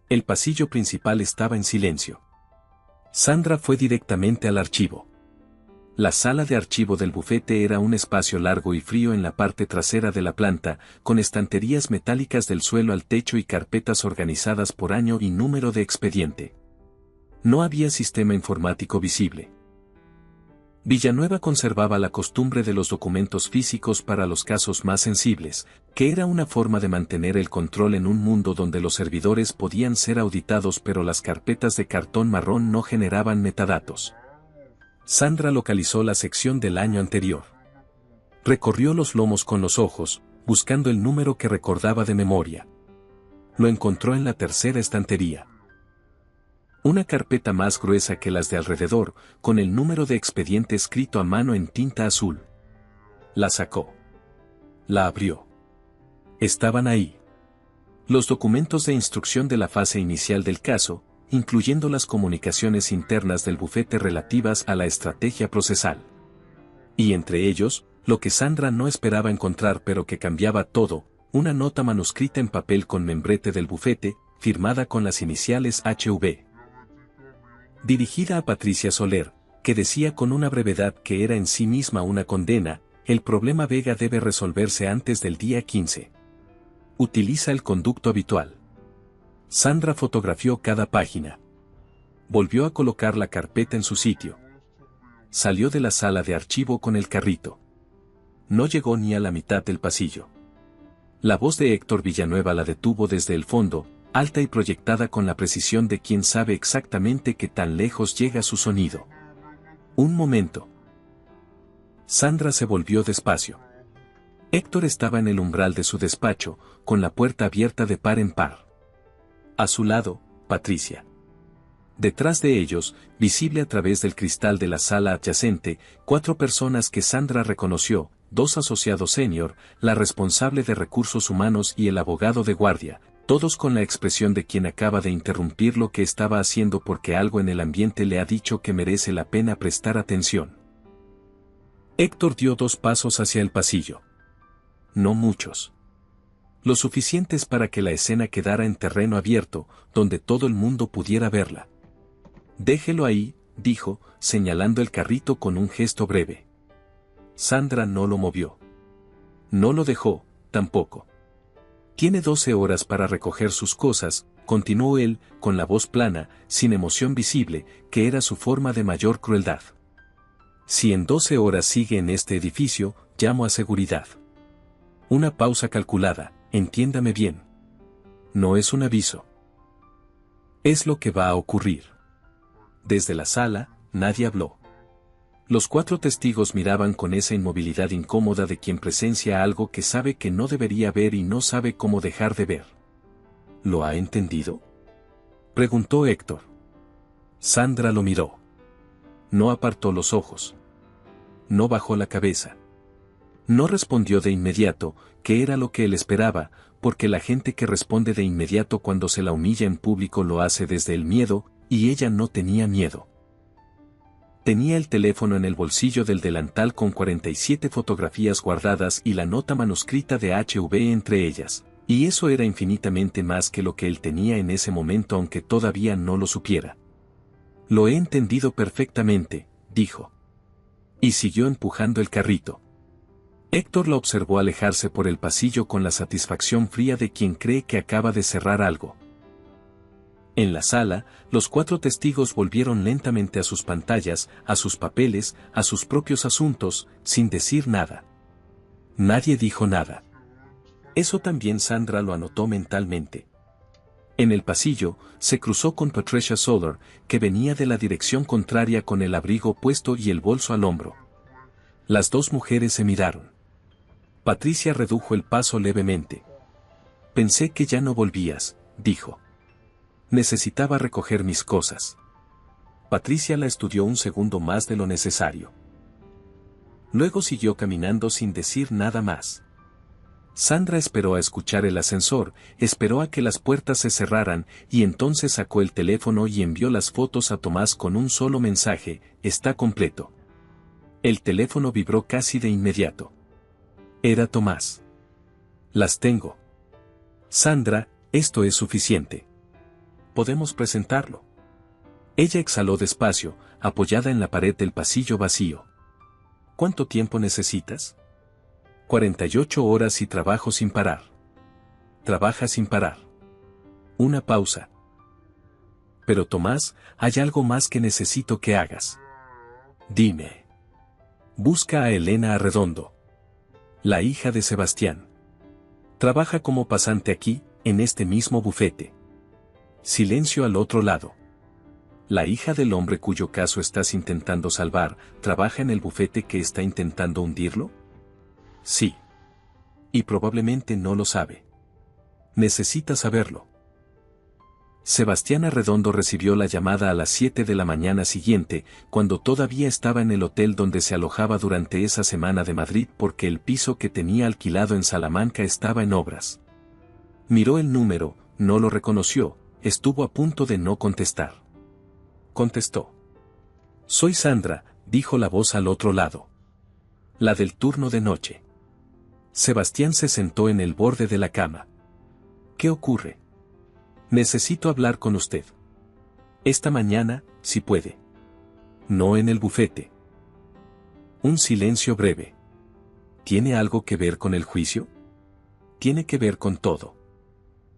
[SPEAKER 1] El pasillo principal estaba en silencio. Sandra fue directamente al archivo. La sala de archivo del bufete era un espacio largo y frío en la parte trasera de la planta, con estanterías metálicas del suelo al techo y carpetas organizadas por año y número de expediente. No había sistema informático visible. Villanueva conservaba la costumbre de los documentos físicos para los casos más sensibles, que era una forma de mantener el control en un mundo donde los servidores podían ser auditados pero las carpetas de cartón marrón no generaban metadatos. Sandra localizó la sección del año anterior. Recorrió los lomos con los ojos, buscando el número que recordaba de memoria. Lo encontró en la tercera estantería. Una carpeta más gruesa que las de alrededor, con el número de expediente escrito a mano en tinta azul. La sacó. La abrió. Estaban ahí. Los documentos de instrucción de la fase inicial del caso, incluyendo las comunicaciones internas del bufete relativas a la estrategia procesal. Y entre ellos, lo que Sandra no esperaba encontrar pero que cambiaba todo, una nota manuscrita en papel con membrete del bufete, firmada con las iniciales HV. Dirigida a Patricia Soler, que decía con una brevedad que era en sí misma una condena, el problema Vega debe resolverse antes del día 15. Utiliza el conducto habitual. Sandra fotografió cada página. Volvió a colocar la carpeta en su sitio. Salió de la sala de archivo con el carrito. No llegó ni a la mitad del pasillo. La voz de Héctor Villanueva la detuvo desde el fondo, alta y proyectada con la precisión de quien sabe exactamente qué tan lejos llega su sonido. Un momento. Sandra se volvió despacio. Héctor estaba en el umbral de su despacho, con la puerta abierta de par en par. A su lado, Patricia. Detrás de ellos, visible a través del cristal de la sala adyacente, 4 personas que Sandra reconoció, 2 asociados senior, la responsable de recursos humanos y el abogado de guardia, todos con la expresión de quien acaba de interrumpir lo que estaba haciendo porque algo en el ambiente le ha dicho que merece la pena prestar atención. Héctor dio 2 pasos hacia el pasillo. No muchos. Lo suficientes para que la escena quedara en terreno abierto, donde todo el mundo pudiera verla. Déjelo ahí, dijo, señalando el carrito con un gesto breve. Sandra no lo movió. No lo dejó, tampoco. Tiene 12 horas para recoger sus cosas, continuó él, con la voz plana, sin emoción visible, que era su forma de mayor crueldad. Si en 12 horas sigue en este edificio, llamo a seguridad. Una pausa calculada, entiéndame bien. No es un aviso. Es lo que va a ocurrir. Desde la sala, nadie habló. Los 4 testigos miraban con esa inmovilidad incómoda de quien presencia algo que sabe que no debería ver y no sabe cómo dejar de ver. ¿Lo ha entendido?, preguntó Héctor. Sandra lo miró. No apartó los ojos. No bajó la cabeza. No respondió de inmediato, que era lo que él esperaba, porque la gente que responde de inmediato cuando se la humilla en público lo hace desde el miedo, y ella no tenía miedo. Tenía el teléfono en el bolsillo del delantal con 47 fotografías guardadas y la nota manuscrita de HV entre ellas, y eso era infinitamente más que lo que él tenía en ese momento aunque todavía no lo supiera. Lo he entendido perfectamente, dijo. Y siguió empujando el carrito. Héctor lo observó alejarse por el pasillo con la satisfacción fría de quien cree que acaba de cerrar algo. En la sala, los 4 testigos volvieron lentamente a sus pantallas, a sus papeles, a sus propios asuntos, sin decir nada. Nadie dijo nada. Eso también Sandra lo anotó mentalmente. En el pasillo, se cruzó con Patricia Soller, que venía de la dirección contraria con el abrigo puesto y el bolso al hombro. Las 2 mujeres se miraron. Patricia redujo el paso levemente. Pensé que ya no volvías, dijo. Necesitaba recoger mis cosas. Patricia la estudió un segundo más de lo necesario. Luego siguió caminando sin decir nada más. Sandra esperó a escuchar el ascensor, esperó a que las puertas se cerraran y entonces sacó el teléfono y envió las fotos a Tomás con un solo mensaje: está completo. El teléfono vibró casi de inmediato. Era Tomás. Las tengo. Sandra, esto es suficiente. Podemos presentarlo. Ella exhaló despacio, apoyada en la pared del pasillo vacío. ¿Cuánto tiempo necesitas? 48 horas y trabajo sin parar. Trabaja sin parar. Una pausa. Pero Tomás, hay algo más que necesito que hagas. Dime. Busca a Elena Arredondo, la hija de Sebastián. Trabaja como pasante aquí, en este mismo bufete. Silencio al otro lado. La hija del hombre cuyo caso estás intentando salvar, ¿trabaja en el bufete que está intentando hundirlo? Sí. Y probablemente no lo sabe. Necesita saberlo. Sebastián Arredondo recibió la llamada a las 7 de la mañana siguiente, cuando todavía estaba en el hotel donde se alojaba durante esa semana de Madrid porque el piso que tenía alquilado en Salamanca estaba en obras. Miró el número, no lo reconoció, estuvo a punto de no contestar. Contestó. Soy Sandra, dijo la voz al otro lado. La del turno de noche. Sebastián se sentó en el borde de la cama. ¿Qué ocurre? Necesito hablar con usted. Esta mañana, si puede. No en el bufete. Un silencio breve. ¿Tiene algo que ver con el juicio? Tiene que ver con todo.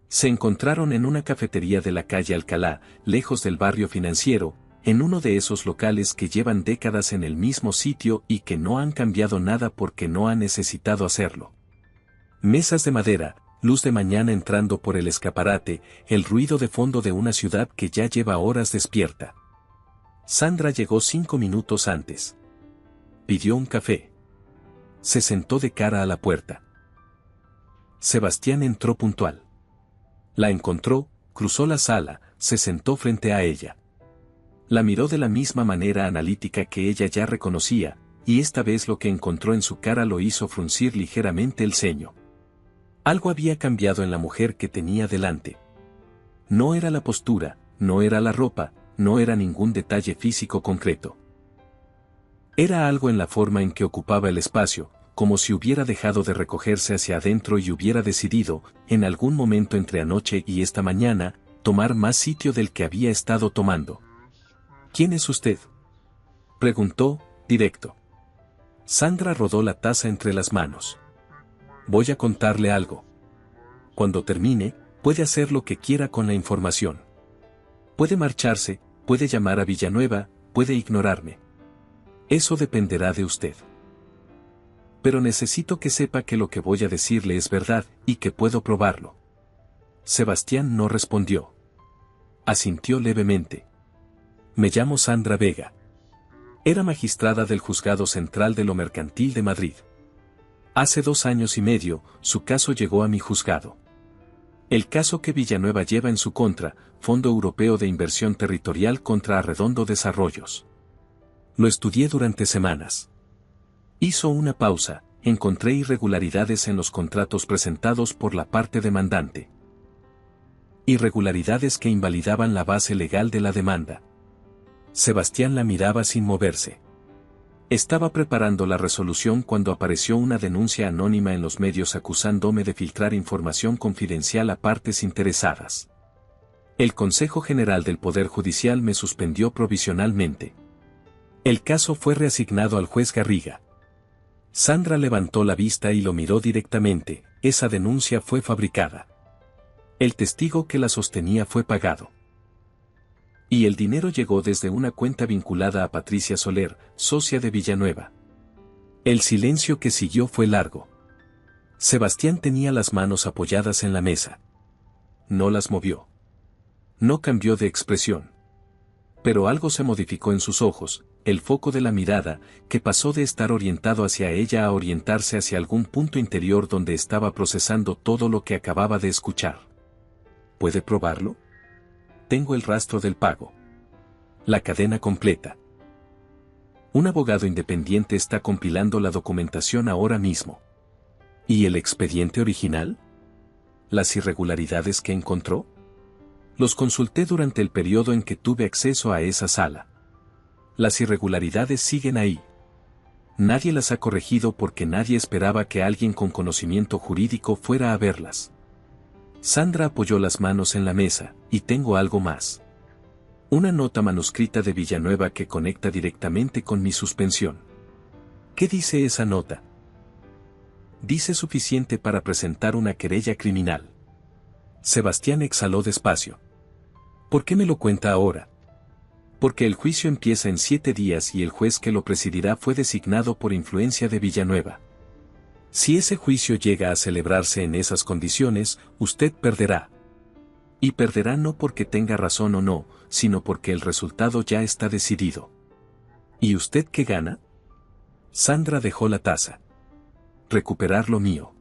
[SPEAKER 1] Se encontraron en una cafetería de la calle Alcalá, lejos del barrio financiero, en uno de esos locales que llevan décadas en el mismo sitio y que no han cambiado nada porque no han necesitado hacerlo. Mesas de madera, luz de mañana entrando por el escaparate, el ruido de fondo de una ciudad que ya lleva horas despierta. Sandra llegó 5 minutos antes. Pidió un café. Se sentó de cara a la puerta. Sebastián entró puntual. La encontró, cruzó la sala, se sentó frente a ella. La miró de la misma manera analítica que ella ya reconocía, y esta vez lo que encontró en su cara lo hizo fruncir ligeramente el ceño. Algo había cambiado en la mujer que tenía delante. No era la postura, no era la ropa, no era ningún detalle físico concreto. Era algo en la forma en que ocupaba el espacio, como si hubiera dejado de recogerse hacia adentro y hubiera decidido, en algún momento entre anoche y esta mañana, tomar más sitio del que había estado tomando. ¿Quién es usted?, preguntó, directo. Sandra rodó la taza entre las manos. Voy a contarle algo. Cuando termine, puede hacer lo que quiera con la información. Puede marcharse, puede llamar a Villanueva, puede ignorarme. Eso dependerá de usted. Pero necesito que sepa que lo que voy a decirle es verdad y que puedo probarlo. Sebastián no respondió. Asintió levemente. Me llamo Sandra Vega. Era magistrada del Juzgado Central de lo Mercantil de Madrid. Hace 2 años y medio, su caso llegó a mi juzgado. El caso que Villanueva lleva en su contra, Fondo Europeo de Inversión Territorial contra Arredondo Desarrollos. Lo estudié durante semanas. Hizo una pausa, encontré irregularidades en los contratos presentados por la parte demandante. Irregularidades que invalidaban la base legal de la demanda. Sebastián la miraba sin moverse. Estaba preparando la resolución cuando apareció una denuncia anónima en los medios acusándome de filtrar información confidencial a partes interesadas. El Consejo General del Poder Judicial me suspendió provisionalmente. El caso fue reasignado al juez Garriga. Sandra levantó la vista y lo miró directamente. Esa denuncia fue fabricada. El testigo que la sostenía fue pagado. Y el dinero llegó desde una cuenta vinculada a Patricia Soler, socia de Villanueva. El silencio que siguió fue largo. Sebastián tenía las manos apoyadas en la mesa. No las movió. No cambió de expresión. Pero algo se modificó en sus ojos, el foco de la mirada, que pasó de estar orientado hacia ella a orientarse hacia algún punto interior donde estaba procesando todo lo que acababa de escuchar. ¿Puede probarlo? Tengo el rastro del pago. La cadena completa. Un abogado independiente está compilando la documentación ahora mismo. ¿Y el expediente original? ¿Las irregularidades que encontró? Los consulté durante el periodo en que tuve acceso a esa sala. Las irregularidades siguen ahí. Nadie las ha corregido porque nadie esperaba que alguien con conocimiento jurídico fuera a verlas. Sandra apoyó las manos en la mesa, y tengo algo más. Una nota manuscrita de Villanueva que conecta directamente con mi suspensión. ¿Qué dice esa nota? Dice suficiente para presentar una querella criminal. Sebastián exhaló despacio. ¿Por qué me lo cuenta ahora? Porque el juicio empieza en 7 días y el juez que lo presidirá fue designado por influencia de Villanueva. Si ese juicio llega a celebrarse en esas condiciones, usted perderá. Y perderá no porque tenga razón o no, sino porque el resultado ya está decidido. ¿Y usted qué gana? Sandra dejó la taza. Recuperar lo mío.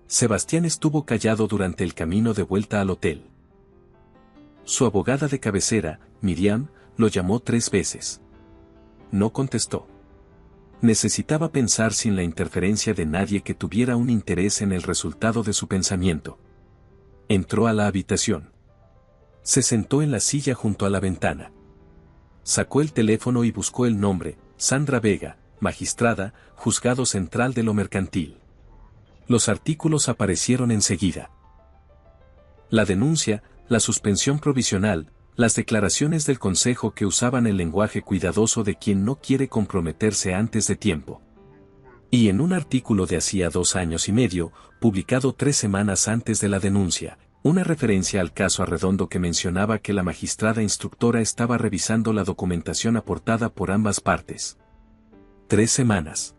[SPEAKER 1] Sebastián estuvo callado durante el camino de vuelta al hotel. Su abogada de cabecera, Miriam, lo llamó 3 veces. No contestó. Necesitaba pensar sin la interferencia de nadie que tuviera un interés en el resultado de su pensamiento. Entró a la habitación. Se sentó en la silla junto a la ventana. Sacó el teléfono y buscó el nombre, Sandra Vega, magistrada, Juzgado Central de lo Mercantil. Los artículos aparecieron enseguida. La denuncia, la suspensión provisional, las declaraciones del Consejo que usaban el lenguaje cuidadoso de quien no quiere comprometerse antes de tiempo. Y en un artículo de hacía 2 años y medio, publicado 3 semanas antes de la denuncia, una referencia al caso Arredondo que mencionaba que la magistrada instructora estaba revisando la documentación aportada por ambas partes. 3 semanas.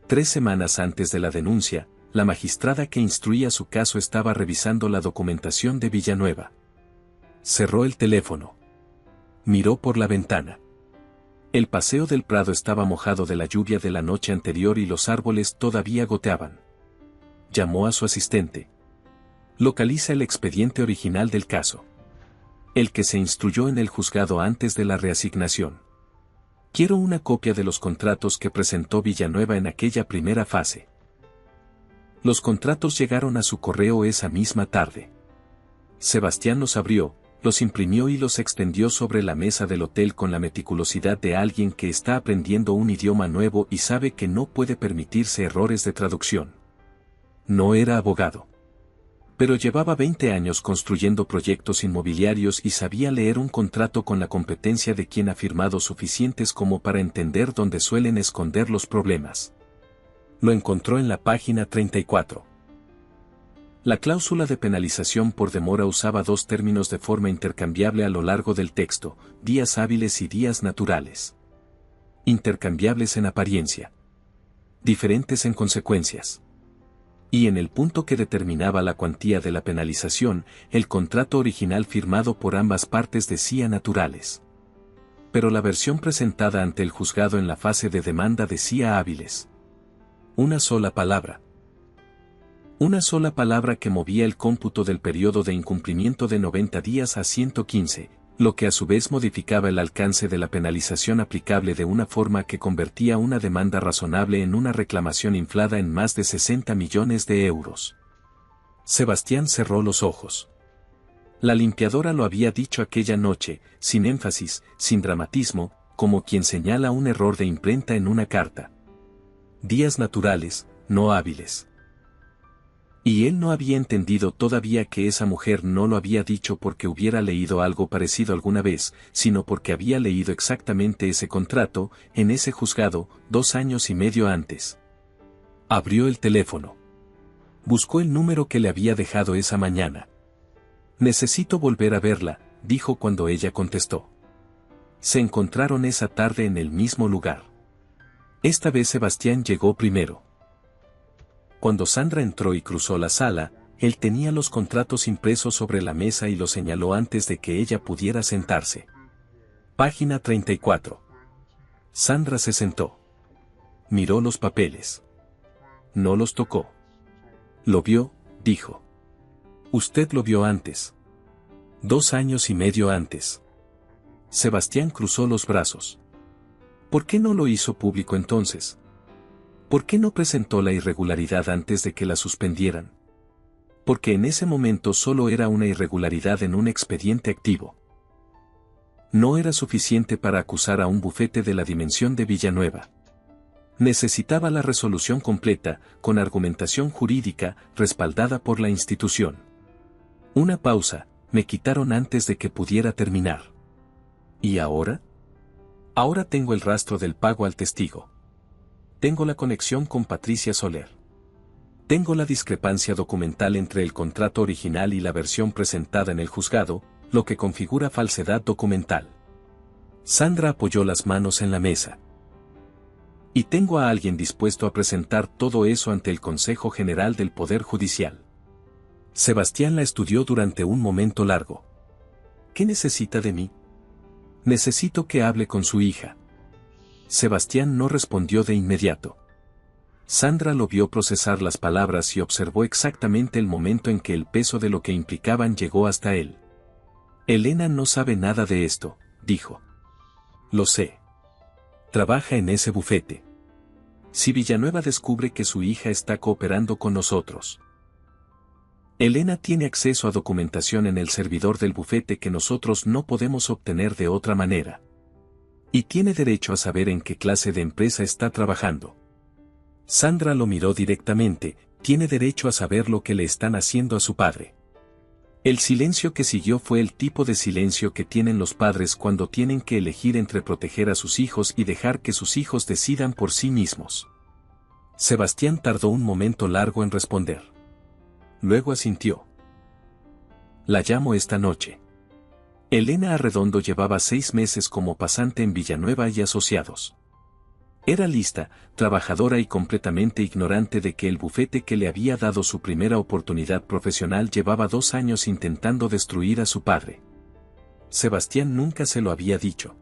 [SPEAKER 1] 3 semanas antes de la denuncia, la magistrada que instruía su caso estaba revisando la documentación de Villanueva. Cerró el teléfono. Miró por la ventana. El paseo del Prado estaba mojado de la lluvia de la noche anterior y los árboles todavía goteaban. Llamó a su asistente. Localiza el expediente original del caso. El que se instruyó en el juzgado antes de la reasignación. Quiero una copia de los contratos que presentó Villanueva en aquella primera fase. Los contratos llegaron a su correo esa misma tarde. Sebastián los abrió, los imprimió y los extendió sobre la mesa del hotel con la meticulosidad de alguien que está aprendiendo un idioma nuevo y sabe que no puede permitirse errores de traducción. No era abogado. Pero llevaba 20 años construyendo proyectos inmobiliarios y sabía leer un contrato con la competencia de quien ha firmado suficientes como para entender dónde suelen esconder los problemas. Lo encontró en la página 34. La cláusula de penalización por demora usaba dos términos de forma intercambiable a lo largo del texto, días hábiles y días naturales. Intercambiables en apariencia. Diferentes en consecuencias. Y en el punto que determinaba la cuantía de la penalización, el contrato original firmado por ambas partes decía naturales. Pero la versión presentada ante el juzgado en la fase de demanda decía hábiles. Una sola palabra. Una sola palabra que movía el cómputo del periodo de incumplimiento de 90 días a 115, lo que a su vez modificaba el alcance de la penalización aplicable de una forma que convertía una demanda razonable en una reclamación inflada en más de 60 millones de euros. Sebastián cerró los ojos. La limpiadora lo había dicho aquella noche, sin énfasis, sin dramatismo, como quien señala un error de imprenta en una carta. Días naturales, no hábiles. Y él no había entendido todavía que esa mujer no lo había dicho porque hubiera leído algo parecido alguna vez, sino porque había leído exactamente ese contrato, en ese juzgado, 2 años y medio antes. Abrió el teléfono. Buscó el número que le había dejado esa mañana. Necesito volver a verla, dijo cuando ella contestó. Se encontraron esa tarde en el mismo lugar. Esta vez Sebastián llegó primero. Cuando Sandra entró y cruzó la sala, él tenía los contratos impresos sobre la mesa y los señaló antes de que ella pudiera sentarse. Página 34. Sandra se sentó. Miró los papeles. No los tocó. Lo vio, dijo. Usted lo vio antes. 2 años y medio antes. Sebastián cruzó los brazos. ¿Por qué no lo hizo público entonces? ¿Por qué no presentó la irregularidad antes de que la suspendieran? Porque en ese momento solo era una irregularidad en un expediente activo. No era suficiente para acusar a un bufete de la dimensión de Villanueva. Necesitaba la resolución completa, con argumentación jurídica, respaldada por la institución. Una pausa, me quitaron antes de que pudiera terminar. ¿Y ahora? Ahora tengo el rastro del pago al testigo. Tengo la conexión con Patricia Soler. Tengo la discrepancia documental entre el contrato original y la versión presentada en el juzgado, lo que configura falsedad documental. Sandra apoyó las manos en la mesa. Y tengo a alguien dispuesto a presentar todo eso ante el Consejo General del Poder Judicial. Sebastián la estudió durante un momento largo. ¿Qué necesita de mí? Necesito que hable con su hija. Sebastián no respondió de inmediato. Sandra lo vio procesar las palabras y observó exactamente el momento en que el peso de lo que implicaban llegó hasta él. Elena no sabe nada de esto, dijo. Lo sé. Trabaja en ese bufete. Si Villanueva descubre que su hija está cooperando con nosotros. Elena tiene acceso a documentación en el servidor del bufete que nosotros no podemos obtener de otra manera. Y tiene derecho a saber en qué clase de empresa está trabajando. Sandra lo miró directamente, tiene derecho a saber lo que le están haciendo a su padre. El silencio que siguió fue el tipo de silencio que tienen los padres cuando tienen que elegir entre proteger a sus hijos y dejar que sus hijos decidan por sí mismos. Sebastián tardó un momento largo en responder. Luego asintió. La llamo esta noche. Elena Arredondo llevaba 6 meses como pasante en Villanueva y Asociados. Era lista, trabajadora y completamente ignorante de que el bufete que le había dado su primera oportunidad profesional llevaba 2 años intentando destruir a su padre. Sebastián nunca se lo había dicho.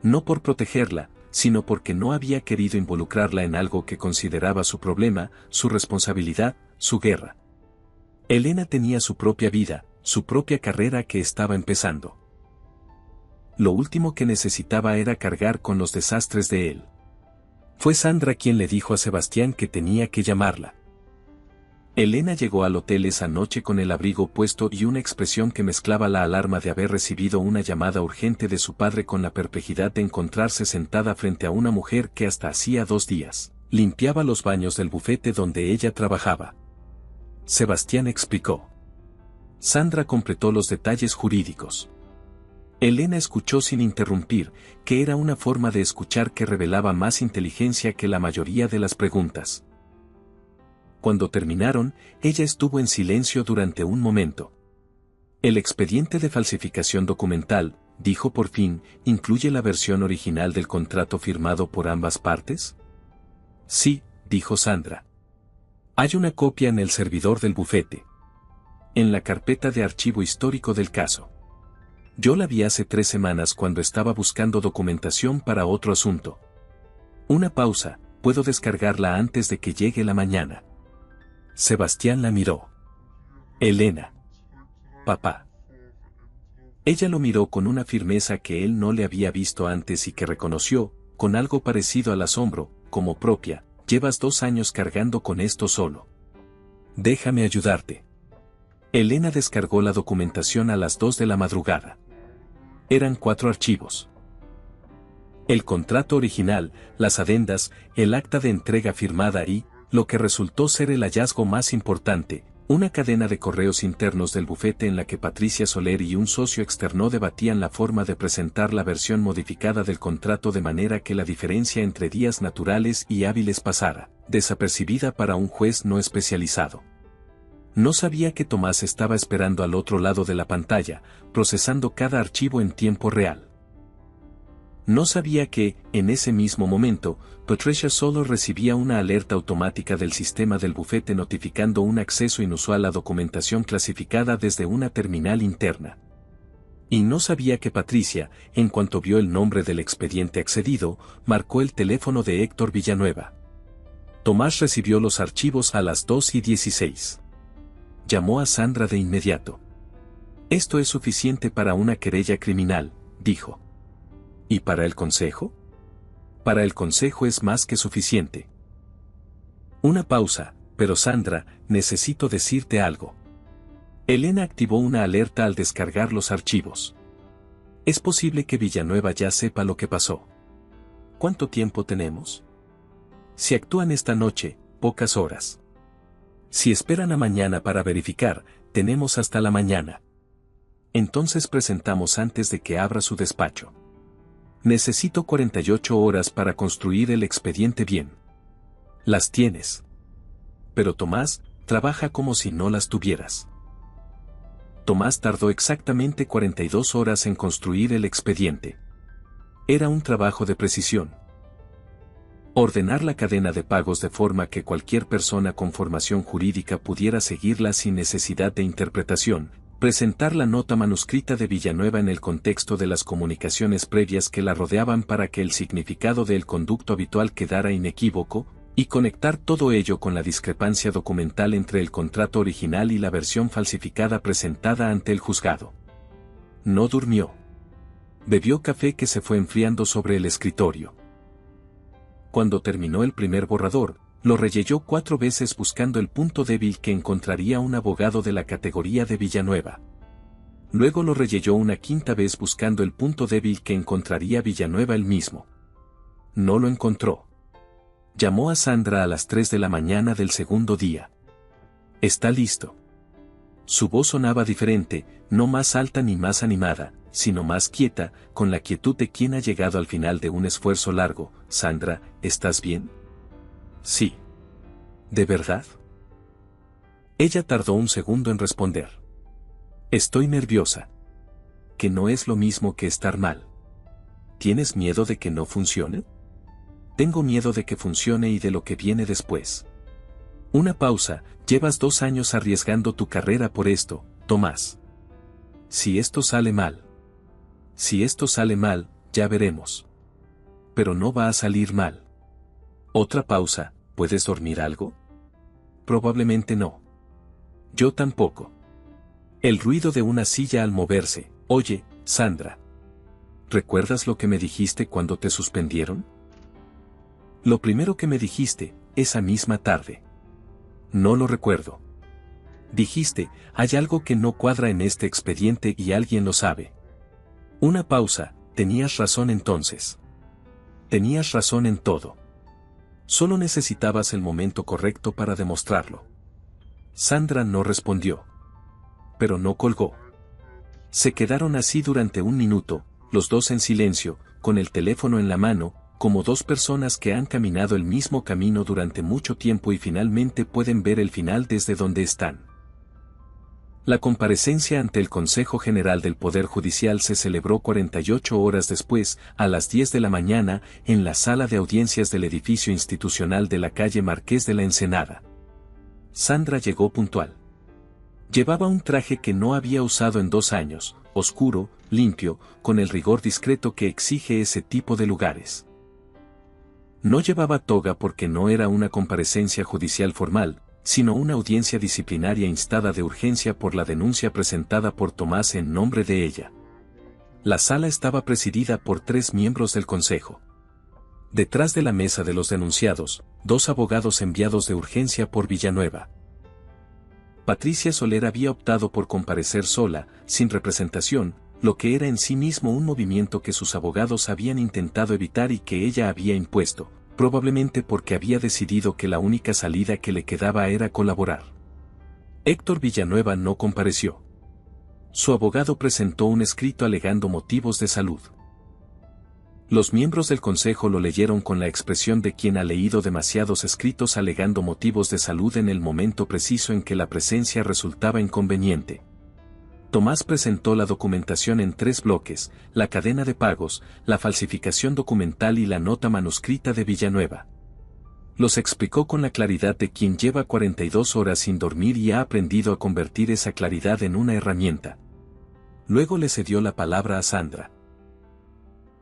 [SPEAKER 1] No por protegerla, sino porque no había querido involucrarla en algo que consideraba su problema, su responsabilidad, su guerra. Elena tenía su propia vida, su propia carrera que estaba empezando. Lo último que necesitaba era cargar con los desastres de él. Fue Sandra quien le dijo a Sebastián que tenía que llamarla. Elena llegó al hotel esa noche con el abrigo puesto y una expresión que mezclaba la alarma de haber recibido una llamada urgente de su padre con la perplejidad de encontrarse sentada frente a una mujer que hasta hacía 2 días limpiaba los baños del bufete donde ella trabajaba. Sebastián explicó. Sandra completó los detalles jurídicos. Elena escuchó sin interrumpir, que era una forma de escuchar que revelaba más inteligencia que la mayoría de las preguntas. Cuando terminaron, ella estuvo en silencio durante un momento. El expediente de falsificación documental, dijo por fin, ¿incluye la versión original del contrato firmado por ambas partes? Sí, dijo Sandra. Hay una copia en el servidor del bufete. En la carpeta de archivo histórico del caso. Yo la vi hace 3 semanas cuando estaba buscando documentación para otro asunto. Una pausa, puedo descargarla antes de que llegue la mañana. Sebastián la miró. Elena. Papá. Ella lo miró con una firmeza que él no le había visto antes y que reconoció, con algo parecido al asombro, como propia. Llevas 2 años cargando con esto solo. Déjame ayudarte. Elena descargó la documentación a las 2 de la madrugada. Eran 4 archivos. El contrato original, las adendas, el acta de entrega firmada y, lo que resultó ser el hallazgo más importante, una cadena de correos internos del bufete en la que Patricia Soler y un socio externo debatían la forma de presentar la versión modificada del contrato de manera que la diferencia entre días naturales y hábiles pasara, desapercibida para un juez no especializado. No sabía que Tomás estaba esperando al otro lado de la pantalla, procesando cada archivo en tiempo real. No sabía que, en ese mismo momento, Patricia solo recibía una alerta automática del sistema del bufete notificando un acceso inusual a documentación clasificada desde una terminal interna. Y no sabía que Patricia, en cuanto vio el nombre del expediente accedido, marcó el teléfono de Héctor Villanueva. Tomás recibió los archivos a las 2:16. Llamó a Sandra de inmediato. Esto es suficiente para una querella criminal, dijo. ¿Y para el consejo? Para el consejo es más que suficiente. Una pausa, pero Sandra, necesito decirte algo. Elena activó una alerta al descargar los archivos. Es posible que Villanueva ya sepa lo que pasó. ¿Cuánto tiempo tenemos? Si actúan esta noche, pocas horas. Si esperan a mañana para verificar, tenemos hasta la mañana. Entonces presentamos antes de que abra su despacho. Necesito 48 horas para construir el expediente bien. Las tienes. Pero Tomás, trabaja como si no las tuvieras. Tomás tardó exactamente 42 horas en construir el expediente. Era un trabajo de precisión. Ordenar la cadena de pagos de forma que cualquier persona con formación jurídica pudiera seguirla sin necesidad de interpretación, presentar la nota manuscrita de Villanueva en el contexto de las comunicaciones previas que la rodeaban para que el significado del conducto habitual quedara inequívoco, y conectar todo ello con la discrepancia documental entre el contrato original y la versión falsificada presentada ante el juzgado. No durmió. Bebió café que se fue enfriando sobre el escritorio. Cuando terminó el primer borrador, lo releyó 4 veces buscando el punto débil que encontraría un abogado de la categoría de Villanueva. Luego lo releyó una 5ª vez buscando el punto débil que encontraría Villanueva él mismo. No lo encontró. Llamó a Sandra a las 3 de la mañana del segundo día. «¿Está listo?» Su voz sonaba diferente, no más alta ni más animada, sino más quieta, con la quietud de quien ha llegado al final de un esfuerzo largo. «Sandra, ¿estás bien?» «Sí». «¿De verdad?» Ella tardó un segundo en responder. «Estoy nerviosa». «¿Que no es lo mismo que estar mal?» «¿Tienes miedo de que no funcione?» «Tengo miedo de que funcione y de lo que viene después». Una pausa. «Llevas 2 años arriesgando tu carrera por esto, Tomás. Si esto sale mal. Si esto sale mal, ya veremos. Pero no va a salir mal». Otra pausa. «¿Puedes dormir algo?» «Probablemente no». «Yo tampoco». El ruido de una silla al moverse. «Oye, Sandra. ¿Recuerdas lo que me dijiste cuando te suspendieron?» «Lo primero que me dijiste, esa misma tarde». «No lo recuerdo». Dijiste, hay algo que no cuadra en este expediente y alguien lo sabe. Una pausa, tenías razón entonces. Tenías razón en todo. Solo necesitabas el momento correcto para demostrarlo. Sandra no respondió. Pero no colgó. Se quedaron así durante un minuto, los dos en silencio, con el teléfono en la mano, como dos personas que han caminado el mismo camino durante mucho tiempo y finalmente pueden ver el final desde donde están. La comparecencia ante el Consejo General del Poder Judicial se celebró 48 horas después, a las 10 de la mañana, en la sala de audiencias del edificio institucional de la calle Marqués de la Ensenada. Sandra llegó puntual. Llevaba un traje que no había usado en 2 años, oscuro, limpio, con el rigor discreto que exige ese tipo de lugares. No llevaba toga porque no era una comparecencia judicial formal, sino una audiencia disciplinaria instada de urgencia por la denuncia presentada por Tomás en nombre de ella. La sala estaba presidida por 3 miembros del Consejo. Detrás de la mesa de los denunciados, 2 abogados enviados de urgencia por Villanueva. Patricia Soler había optado por comparecer sola, sin representación, lo que era en sí mismo un movimiento que sus abogados habían intentado evitar y que ella había impuesto, probablemente porque había decidido que la única salida que le quedaba era colaborar. Héctor Villanueva no compareció. Su abogado presentó un escrito alegando motivos de salud. Los miembros del consejo lo leyeron con la expresión de quien ha leído demasiados escritos alegando motivos de salud en el momento preciso en que la presencia resultaba inconveniente. Tomás presentó la documentación en 3 bloques, la cadena de pagos, la falsificación documental y la nota manuscrita de Villanueva. Los explicó con la claridad de quien lleva 42 horas sin dormir y ha aprendido a convertir esa claridad en una herramienta. Luego le cedió la palabra a Sandra.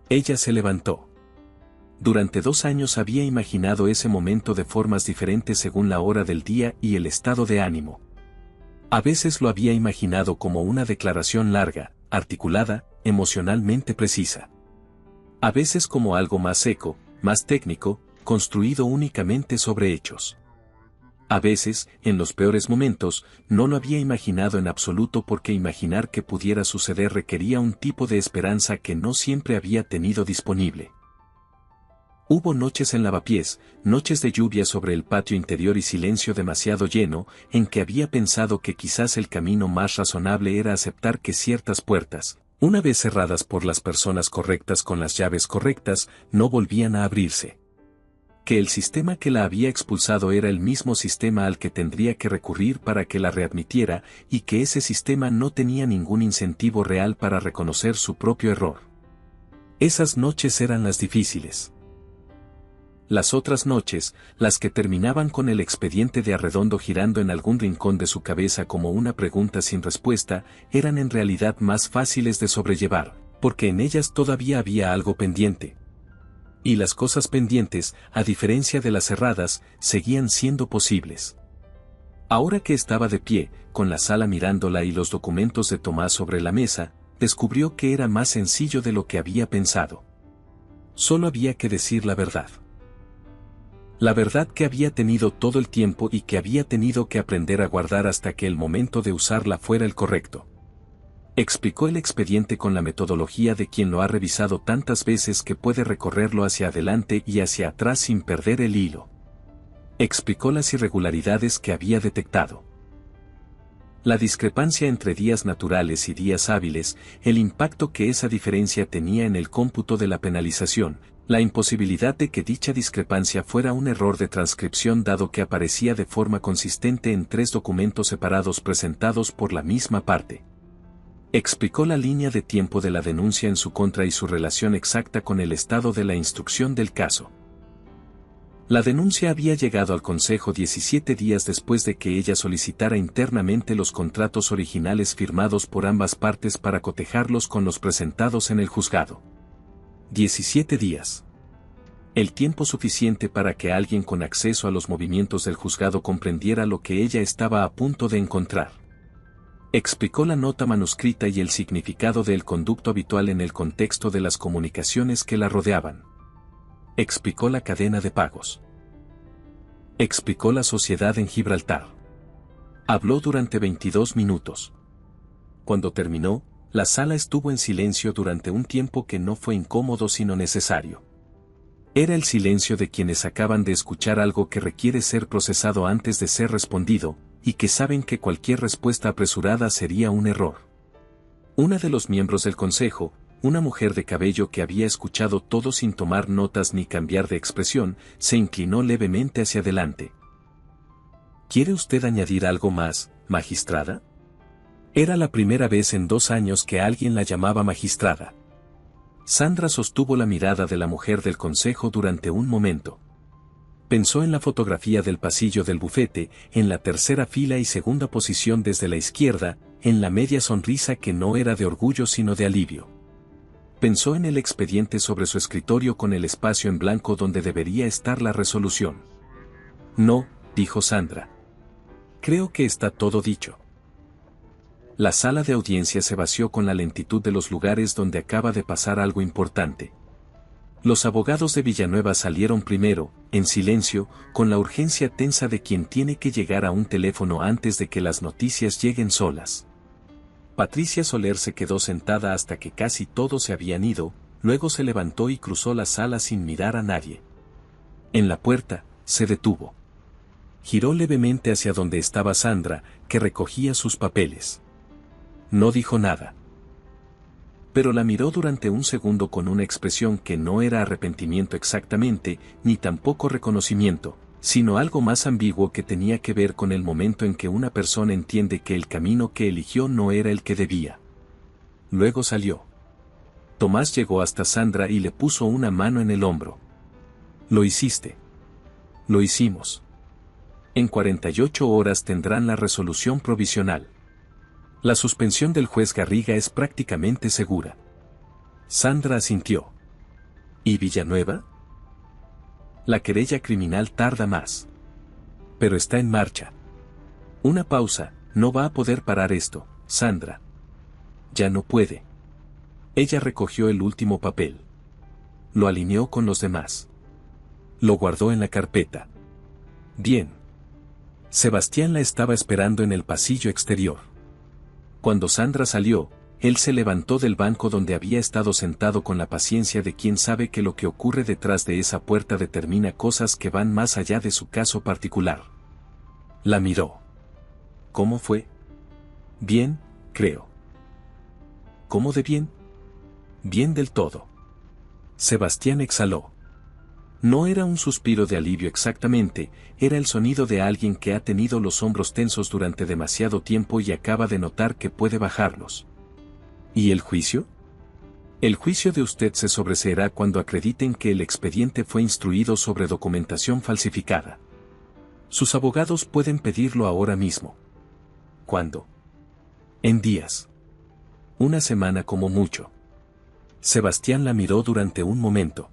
[SPEAKER 1] Ella se levantó. Durante 2 años había imaginado ese momento de formas diferentes según la hora del día y el estado de ánimo. A veces lo había imaginado como una declaración larga, articulada, emocionalmente precisa. A veces como algo más seco, más técnico, construido únicamente sobre hechos. A veces, en los peores momentos, no lo había imaginado en absoluto porque imaginar que pudiera suceder requería un tipo de esperanza que no siempre había tenido disponible. Hubo noches en Lavapiés, noches de lluvia sobre el patio interior y silencio demasiado lleno, en que había pensado que quizás el camino más razonable era aceptar que ciertas puertas, una vez cerradas por las personas correctas con las llaves correctas, no volvían a abrirse. Que el sistema que la había expulsado era el mismo sistema al que tendría que recurrir para que la readmitiera, y que ese sistema no tenía ningún incentivo real para reconocer su propio error. Esas noches eran las difíciles. Las otras noches, las que terminaban con el expediente de Arredondo girando en algún rincón de su cabeza como una pregunta sin respuesta, eran en realidad más fáciles de sobrellevar, porque en ellas todavía había algo pendiente. Y las cosas pendientes, a diferencia de las cerradas, seguían siendo posibles. Ahora que estaba de pie, con la sala mirándola y los documentos de Tomás sobre la mesa, descubrió que era más sencillo de lo que había pensado. Solo había que decir la verdad. La verdad que había tenido todo el tiempo y que había tenido que aprender a guardar hasta que el momento de usarla fuera el correcto. Explicó el expediente con la metodología de quien lo ha revisado tantas veces que puede recorrerlo hacia adelante y hacia atrás sin perder el hilo. Explicó las irregularidades que había detectado. La discrepancia entre días naturales y días hábiles, el impacto que esa diferencia tenía en el cómputo de la penalización, la imposibilidad de que dicha discrepancia fuera un error de transcripción dado que aparecía de forma consistente en 3 documentos separados presentados por la misma parte. Explicó la línea de tiempo de la denuncia en su contra y su relación exacta con el estado de la instrucción del caso. La denuncia había llegado al Consejo 17 días después de que ella solicitara internamente los contratos originales firmados por ambas partes para cotejarlos con los presentados en el juzgado. 17 días. El tiempo suficiente para que alguien con acceso a los movimientos del juzgado comprendiera lo que ella estaba a punto de encontrar. Explicó la nota manuscrita y el significado del conducto habitual en el contexto de las comunicaciones que la rodeaban. Explicó la cadena de pagos. Explicó la sociedad en Gibraltar. Habló durante 22 minutos. Cuando terminó, la sala estuvo en silencio durante un tiempo que no fue incómodo sino necesario. Era el silencio de quienes acaban de escuchar algo que requiere ser procesado antes de ser respondido, y que saben que cualquier respuesta apresurada sería un error. Una de los miembros del consejo, una mujer de cabello que había escuchado todo sin tomar notas ni cambiar de expresión, se inclinó levemente hacia adelante. ¿Quiere usted añadir algo más, magistrada? Era la primera vez en 2 años que alguien la llamaba magistrada. Sandra sostuvo la mirada de la mujer del consejo durante un momento. Pensó en la fotografía del pasillo del bufete, en la tercera fila y segunda posición desde la izquierda, en la media sonrisa que no era de orgullo sino de alivio. Pensó en el expediente sobre su escritorio con el espacio en blanco donde debería estar la resolución. No, dijo Sandra. Creo que está todo dicho. La sala de audiencia se vació con la lentitud de los lugares donde acaba de pasar algo importante. Los abogados de Villanueva salieron primero, en silencio, con la urgencia tensa de quien tiene que llegar a un teléfono antes de que las noticias lleguen solas. Patricia Soler se quedó sentada hasta que casi todos se habían ido, luego se levantó y cruzó la sala sin mirar a nadie. En la puerta, se detuvo. Giró levemente hacia donde estaba Sandra, que recogía sus papeles. No dijo nada. Pero la miró durante un segundo con una expresión que no era arrepentimiento exactamente, ni tampoco reconocimiento, sino algo más ambiguo que tenía que ver con el momento en que una persona entiende que el camino que eligió no era el que debía. Luego salió. Tomás llegó hasta Sandra y le puso una mano en el hombro. Lo hiciste. Lo hicimos. En 48 horas tendrán la resolución provisional. La suspensión del juez Garriga es prácticamente segura. Sandra asintió. ¿Y Villanueva? La querella criminal tarda más. Pero está en marcha. Una pausa, no va a poder parar esto, Sandra. Ya no puede. Ella recogió el último papel. Lo alineó con los demás. Lo guardó en la carpeta. Bien. Sebastián la estaba esperando en el pasillo exterior. Cuando Sandra salió, él se levantó del banco donde había estado sentado con la paciencia de quien sabe que lo que ocurre detrás de esa puerta determina cosas que van más allá de su caso particular. La miró. ¿Cómo fue? Bien, creo. ¿Cómo de bien? Bien del todo. Sebastián exhaló. No era un suspiro de alivio exactamente, era el sonido de alguien que ha tenido los hombros tensos durante demasiado tiempo y acaba de notar que puede bajarlos. ¿Y el juicio? El juicio de usted se sobreseerá cuando acrediten que el expediente fue instruido sobre documentación falsificada. Sus abogados pueden pedirlo ahora mismo. ¿Cuándo? En días. Una semana como mucho. Sebastián la miró durante un momento.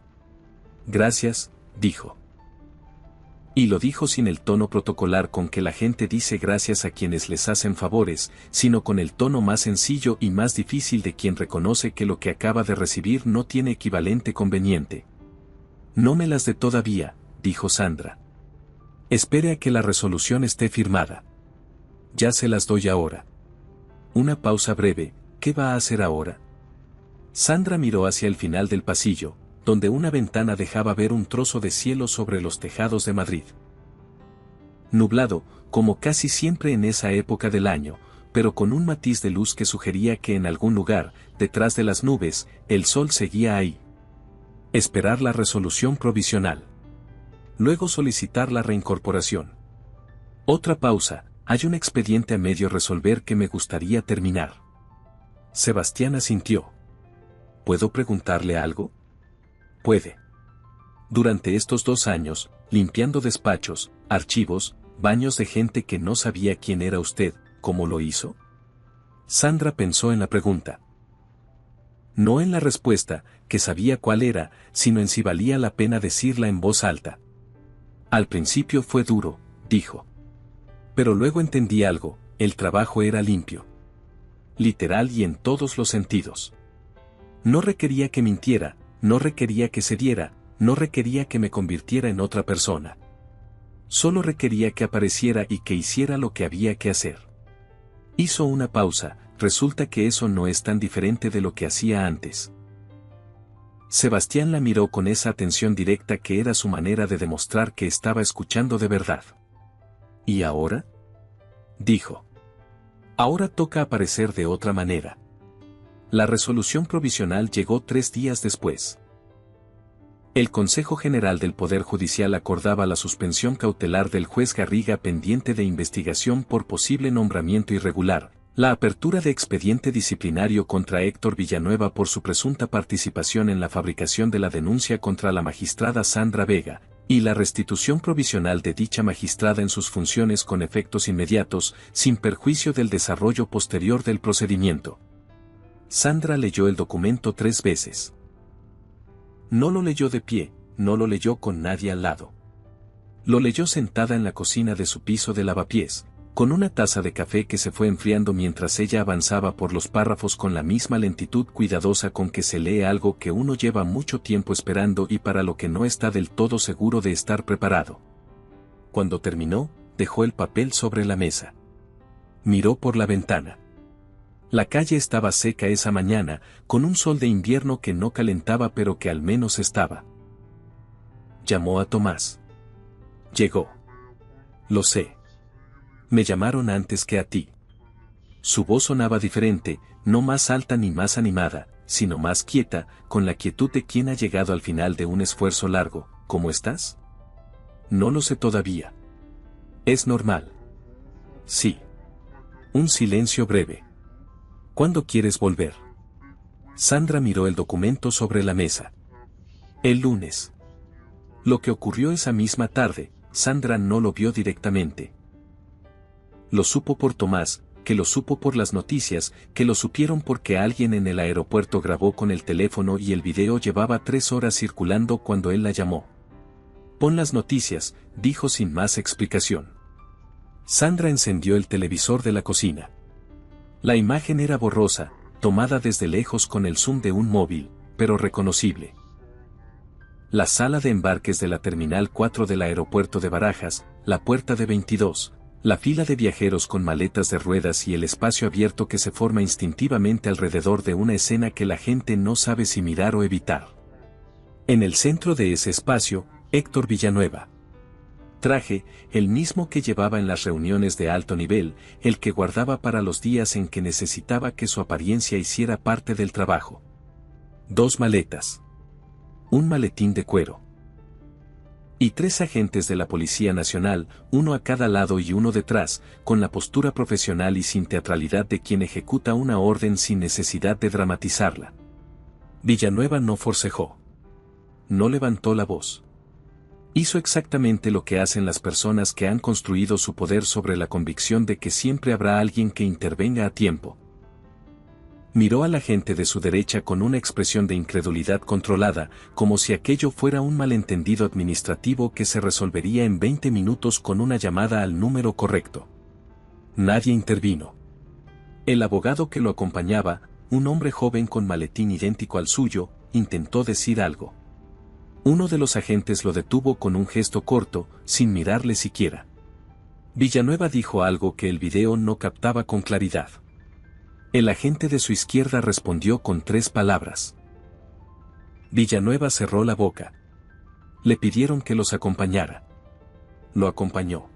[SPEAKER 1] Gracias, dijo. Y lo dijo sin el tono protocolar con que la gente dice gracias a quienes les hacen favores, sino con el tono más sencillo y más difícil de quien reconoce que lo que acaba de recibir no tiene equivalente conveniente. No me las dé todavía, dijo Sandra. Espere a que la resolución esté firmada. Ya se las doy ahora. Una pausa breve, ¿qué va a hacer ahora? Sandra miró hacia el final del pasillo, donde una ventana dejaba ver un trozo de cielo sobre los tejados de Madrid. Nublado, como casi siempre en esa época del año, pero con un matiz de luz que sugería que en algún lugar, detrás de las nubes, el sol seguía ahí. Esperar la resolución provisional. Luego solicitar la reincorporación. Otra pausa, hay un expediente a medio resolver que me gustaría terminar. Sebastián asintió. ¿Puedo preguntarle algo? Puede. Durante estos 2 años, limpiando despachos, archivos, baños de gente que no sabía quién era usted, ¿cómo lo hizo? Sandra pensó en la pregunta. No en la respuesta, que sabía cuál era, sino en si valía la pena decirla en voz alta. Al principio fue duro, dijo. Pero luego entendí algo, el trabajo era limpio. Literal y en todos los sentidos. No requería que mintiera, no requería que cediera, no requería que me convirtiera en otra persona. Solo requería que apareciera y que hiciera lo que había que hacer. Hizo una pausa, resulta que eso no es tan diferente de lo que hacía antes. Sebastián la miró con esa atención directa que era su manera de demostrar que estaba escuchando de verdad. ¿Y ahora?, dijo. Ahora toca aparecer de otra manera. La resolución provisional llegó 3 días después. El Consejo General del Poder Judicial acordaba la suspensión cautelar del juez Garriga pendiente de investigación por posible nombramiento irregular, la apertura de expediente disciplinario contra Héctor Villanueva por su presunta participación en la fabricación de la denuncia contra la magistrada Sandra Vega, y la restitución provisional de dicha magistrada en sus funciones con efectos inmediatos, sin perjuicio del desarrollo posterior del procedimiento. Sandra leyó el documento 3 veces. No lo leyó de pie, no lo leyó con nadie al lado. Lo leyó sentada en la cocina de su piso de lavapiés, con una taza de café que se fue enfriando mientras ella avanzaba por los párrafos con la misma lentitud cuidadosa con que se lee algo que uno lleva mucho tiempo esperando y para lo que no está del todo seguro de estar preparado. Cuando terminó, dejó el papel sobre la mesa. Miró por la ventana. La calle estaba seca esa mañana, con un sol de invierno que no calentaba pero que al menos estaba. Llamó a Tomás. Llegó. Lo sé. Me llamaron antes que a ti. Su voz sonaba diferente, no más alta ni más animada, sino más quieta, con la quietud de quien ha llegado al final de un esfuerzo largo. ¿Cómo estás? No lo sé todavía. Es normal. Sí. Un silencio breve. ¿Cuándo quieres volver? Sandra miró el documento sobre la mesa. El lunes. Lo que ocurrió esa misma tarde, Sandra no lo vio directamente. Lo supo por Tomás, que lo supo por las noticias, que lo supieron porque alguien en el aeropuerto grabó con el teléfono y el video llevaba 3 horas circulando cuando él la llamó. Pon las noticias, dijo sin más explicación. Sandra encendió el televisor de la cocina. La imagen era borrosa, tomada desde lejos con el zoom de un móvil, pero reconocible. La sala de embarques de la Terminal 4 del aeropuerto de Barajas, la puerta de 22, la fila de viajeros con maletas de ruedas y el espacio abierto que se forma instintivamente alrededor de una escena que la gente no sabe si mirar o evitar. En el centro de ese espacio, Héctor Villanueva. Traje, el mismo que llevaba en las reuniones de alto nivel, el que guardaba para los días en que necesitaba que su apariencia hiciera parte del trabajo. 2 maletas. Un maletín de cuero. Y 3 agentes de la Policía Nacional, uno a cada lado y uno detrás, con la postura profesional y sin teatralidad de quien ejecuta una orden sin necesidad de dramatizarla. Villanueva no forcejó. No levantó la voz. Hizo exactamente lo que hacen las personas que han construido su poder sobre la convicción de que siempre habrá alguien que intervenga a tiempo. Miró a la gente de su derecha con una expresión de incredulidad controlada, como si aquello fuera un malentendido administrativo que se resolvería en 20 minutos con una llamada al número correcto. Nadie intervino. El abogado que lo acompañaba, un hombre joven con maletín idéntico al suyo, intentó decir algo. Uno de los agentes lo detuvo con un gesto corto, sin mirarle siquiera. Villanueva dijo algo que el video no captaba con claridad. El agente de su izquierda respondió con 3 palabras. Villanueva cerró la boca. Le pidieron que los acompañara. Lo acompañó.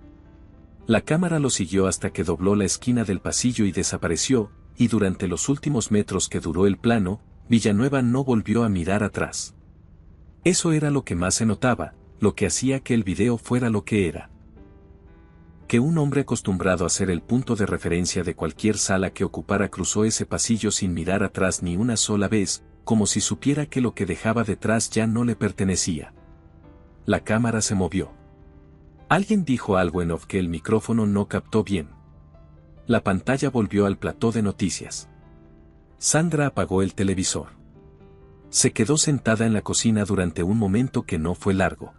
[SPEAKER 1] La cámara lo siguió hasta que dobló la esquina del pasillo y desapareció, y durante los últimos metros que duró el plano, Villanueva no volvió a mirar atrás. Eso era lo que más se notaba, lo que hacía que el video fuera lo que era. Que un hombre acostumbrado a ser el punto de referencia de cualquier sala que ocupara cruzó ese pasillo sin mirar atrás ni una sola vez, como si supiera que lo que dejaba detrás ya no le pertenecía. La cámara se movió. Alguien dijo algo en off que el micrófono no captó bien. La pantalla volvió al plató de noticias. Sandra apagó el televisor. Se quedó sentada en la cocina durante un momento que no fue largo.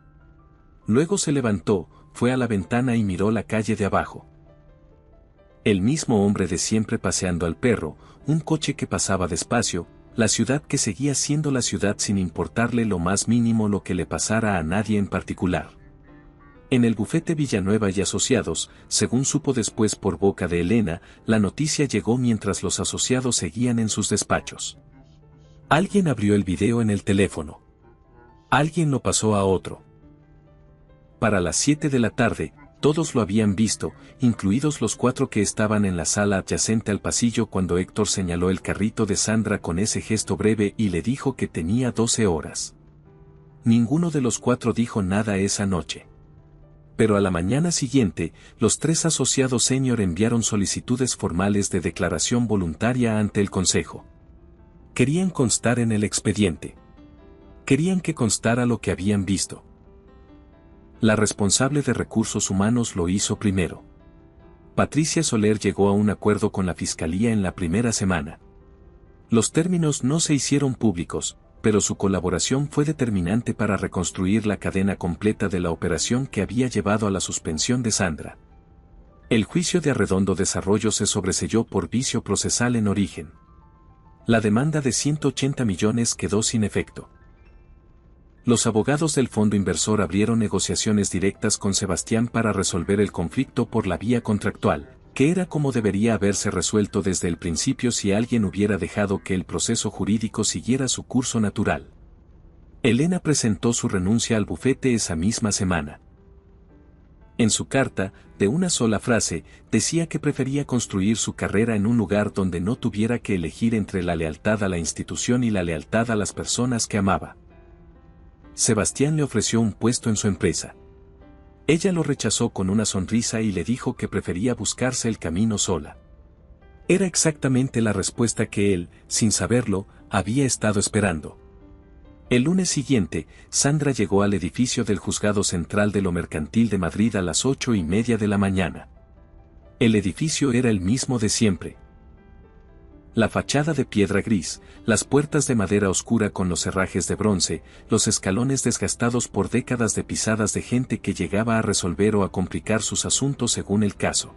[SPEAKER 1] Luego se levantó, fue a la ventana y miró la calle de abajo. El mismo hombre de siempre paseando al perro, un coche que pasaba despacio, la ciudad que seguía siendo la ciudad sin importarle lo más mínimo lo que le pasara a nadie en particular. En el bufete Villanueva y Asociados, según supo después por boca de Elena, la noticia llegó mientras los asociados seguían en sus despachos. Alguien abrió el video en el teléfono. Alguien lo pasó a otro. Para las 7 de la tarde, todos lo habían visto, incluidos los 4 que estaban en la sala adyacente al pasillo cuando Héctor señaló el carrito de Sandra con ese gesto breve y le dijo que tenía 12 horas. Ninguno de los 4 dijo nada esa noche. Pero a la mañana siguiente, los 3 asociados senior enviaron solicitudes formales de declaración voluntaria ante el Consejo. Querían constar en el expediente. Querían que constara lo que habían visto. La responsable de Recursos Humanos lo hizo primero. Patricia Soler llegó a un acuerdo con la Fiscalía en la primera semana. Los términos no se hicieron públicos, pero su colaboración fue determinante para reconstruir la cadena completa de la operación que había llevado a la suspensión de Sandra. El juicio de Arredondo Desarrollo se sobreseyó por vicio procesal en origen. La demanda de 180 millones quedó sin efecto. Los abogados del fondo inversor abrieron negociaciones directas con Sebastián para resolver el conflicto por la vía contractual, que era como debería haberse resuelto desde el principio si alguien hubiera dejado que el proceso jurídico siguiera su curso natural. Elena presentó su renuncia al bufete esa misma semana. En su carta, de una sola frase, decía que prefería construir su carrera en un lugar donde no tuviera que elegir entre la lealtad a la institución y la lealtad a las personas que amaba. Sebastián le ofreció un puesto en su empresa. Ella lo rechazó con una sonrisa y le dijo que prefería buscarse el camino sola. Era exactamente la respuesta que él, sin saberlo, había estado esperando. El lunes siguiente, Sandra llegó al edificio del Juzgado Central de lo Mercantil de Madrid a las 8:30 de la mañana. El edificio era el mismo de siempre. La fachada de piedra gris, las puertas de madera oscura con los herrajes de bronce, los escalones desgastados por décadas de pisadas de gente que llegaba a resolver o a complicar sus asuntos según el caso.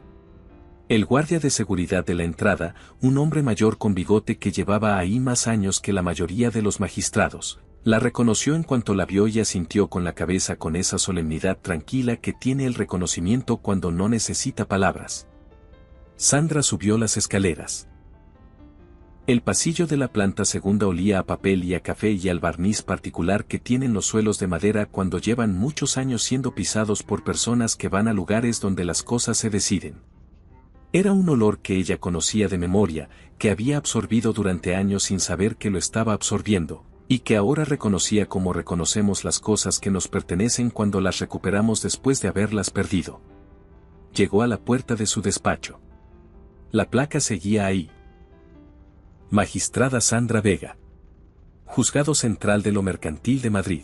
[SPEAKER 1] El guardia de seguridad de la entrada, un hombre mayor con bigote que llevaba ahí más años que la mayoría de los magistrados, la reconoció en cuanto la vio y asintió con la cabeza con esa solemnidad tranquila que tiene el reconocimiento cuando no necesita palabras. Sandra subió las escaleras. El pasillo de la planta segunda olía a papel y a café y al barniz particular que tienen los suelos de madera cuando llevan muchos años siendo pisados por personas que van a lugares donde las cosas se deciden. Era un olor que ella conocía de memoria, que había absorbido durante años sin saber que lo estaba absorbiendo, y que ahora reconocía como reconocemos las cosas que nos pertenecen cuando las recuperamos después de haberlas perdido. Llegó a la puerta de su despacho. La placa seguía ahí. Magistrada Sandra Vega. Juzgado Central de lo Mercantil de Madrid.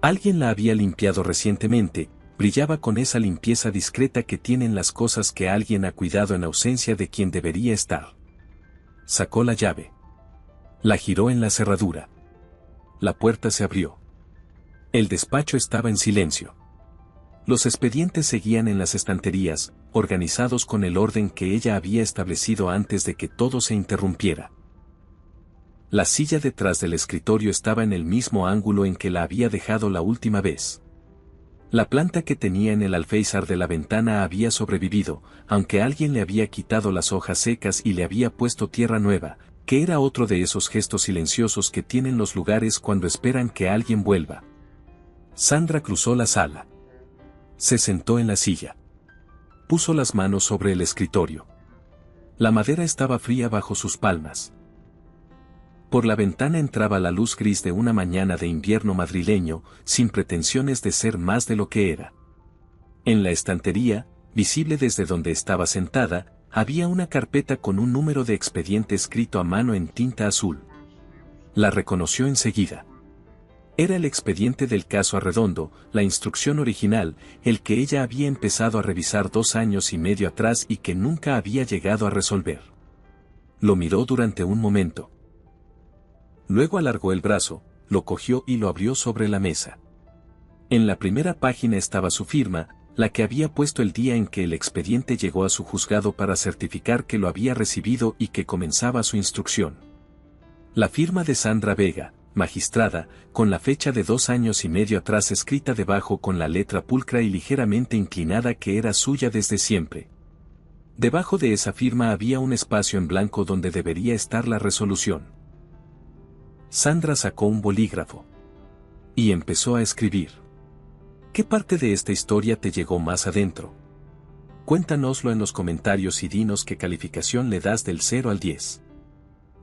[SPEAKER 1] Alguien la había limpiado recientemente, brillaba con esa limpieza discreta que tienen las cosas que alguien ha cuidado en ausencia de quien debería estar. Sacó la llave. La giró en la cerradura. La puerta se abrió. El despacho estaba en silencio. Los expedientes seguían en las estanterías, organizados con el orden que ella había establecido antes de que todo se interrumpiera. La silla detrás del escritorio estaba en el mismo ángulo en que la había dejado la última vez. La planta que tenía en el alféizar de la ventana había sobrevivido, aunque alguien le había quitado las hojas secas y le había puesto tierra nueva, que era otro de esos gestos silenciosos que tienen los lugares cuando esperan que alguien vuelva. Sandra cruzó la sala. Se sentó en la silla. Puso las manos sobre el escritorio. La madera estaba fría bajo sus palmas. Por la ventana entraba la luz gris de una mañana de invierno madrileño, sin pretensiones de ser más de lo que era. En la estantería, visible desde donde estaba sentada, había una carpeta con un número de expediente escrito a mano en tinta azul. La reconoció enseguida. Era el expediente del caso Arredondo, la instrucción original, el que ella había empezado a revisar 2 años y medio atrás y que nunca había llegado a resolver. Lo miró durante un momento. Luego alargó el brazo, lo cogió y lo abrió sobre la mesa. En la primera página estaba su firma, la que había puesto el día en que el expediente llegó a su juzgado para certificar que lo había recibido y que comenzaba su instrucción. La firma de Sandra Vega, magistrada, con la fecha de 2 años y medio atrás escrita debajo con la letra pulcra y ligeramente inclinada que era suya desde siempre. Debajo de esa firma había un espacio en blanco donde debería estar la resolución. Sandra sacó un bolígrafo y empezó a escribir. ¿Qué parte de esta historia te llegó más adentro? Cuéntanoslo en los comentarios y dinos qué calificación le das del 0 al 10.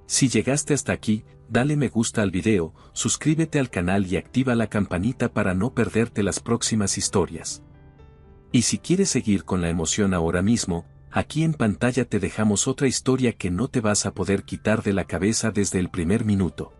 [SPEAKER 1] Si llegaste hasta aquí, dale me gusta al video, suscríbete al canal y activa la campanita para no perderte las próximas historias. Y si quieres seguir con la emoción ahora mismo, aquí en pantalla te dejamos otra historia que no te vas a poder quitar de la cabeza desde el primer minuto.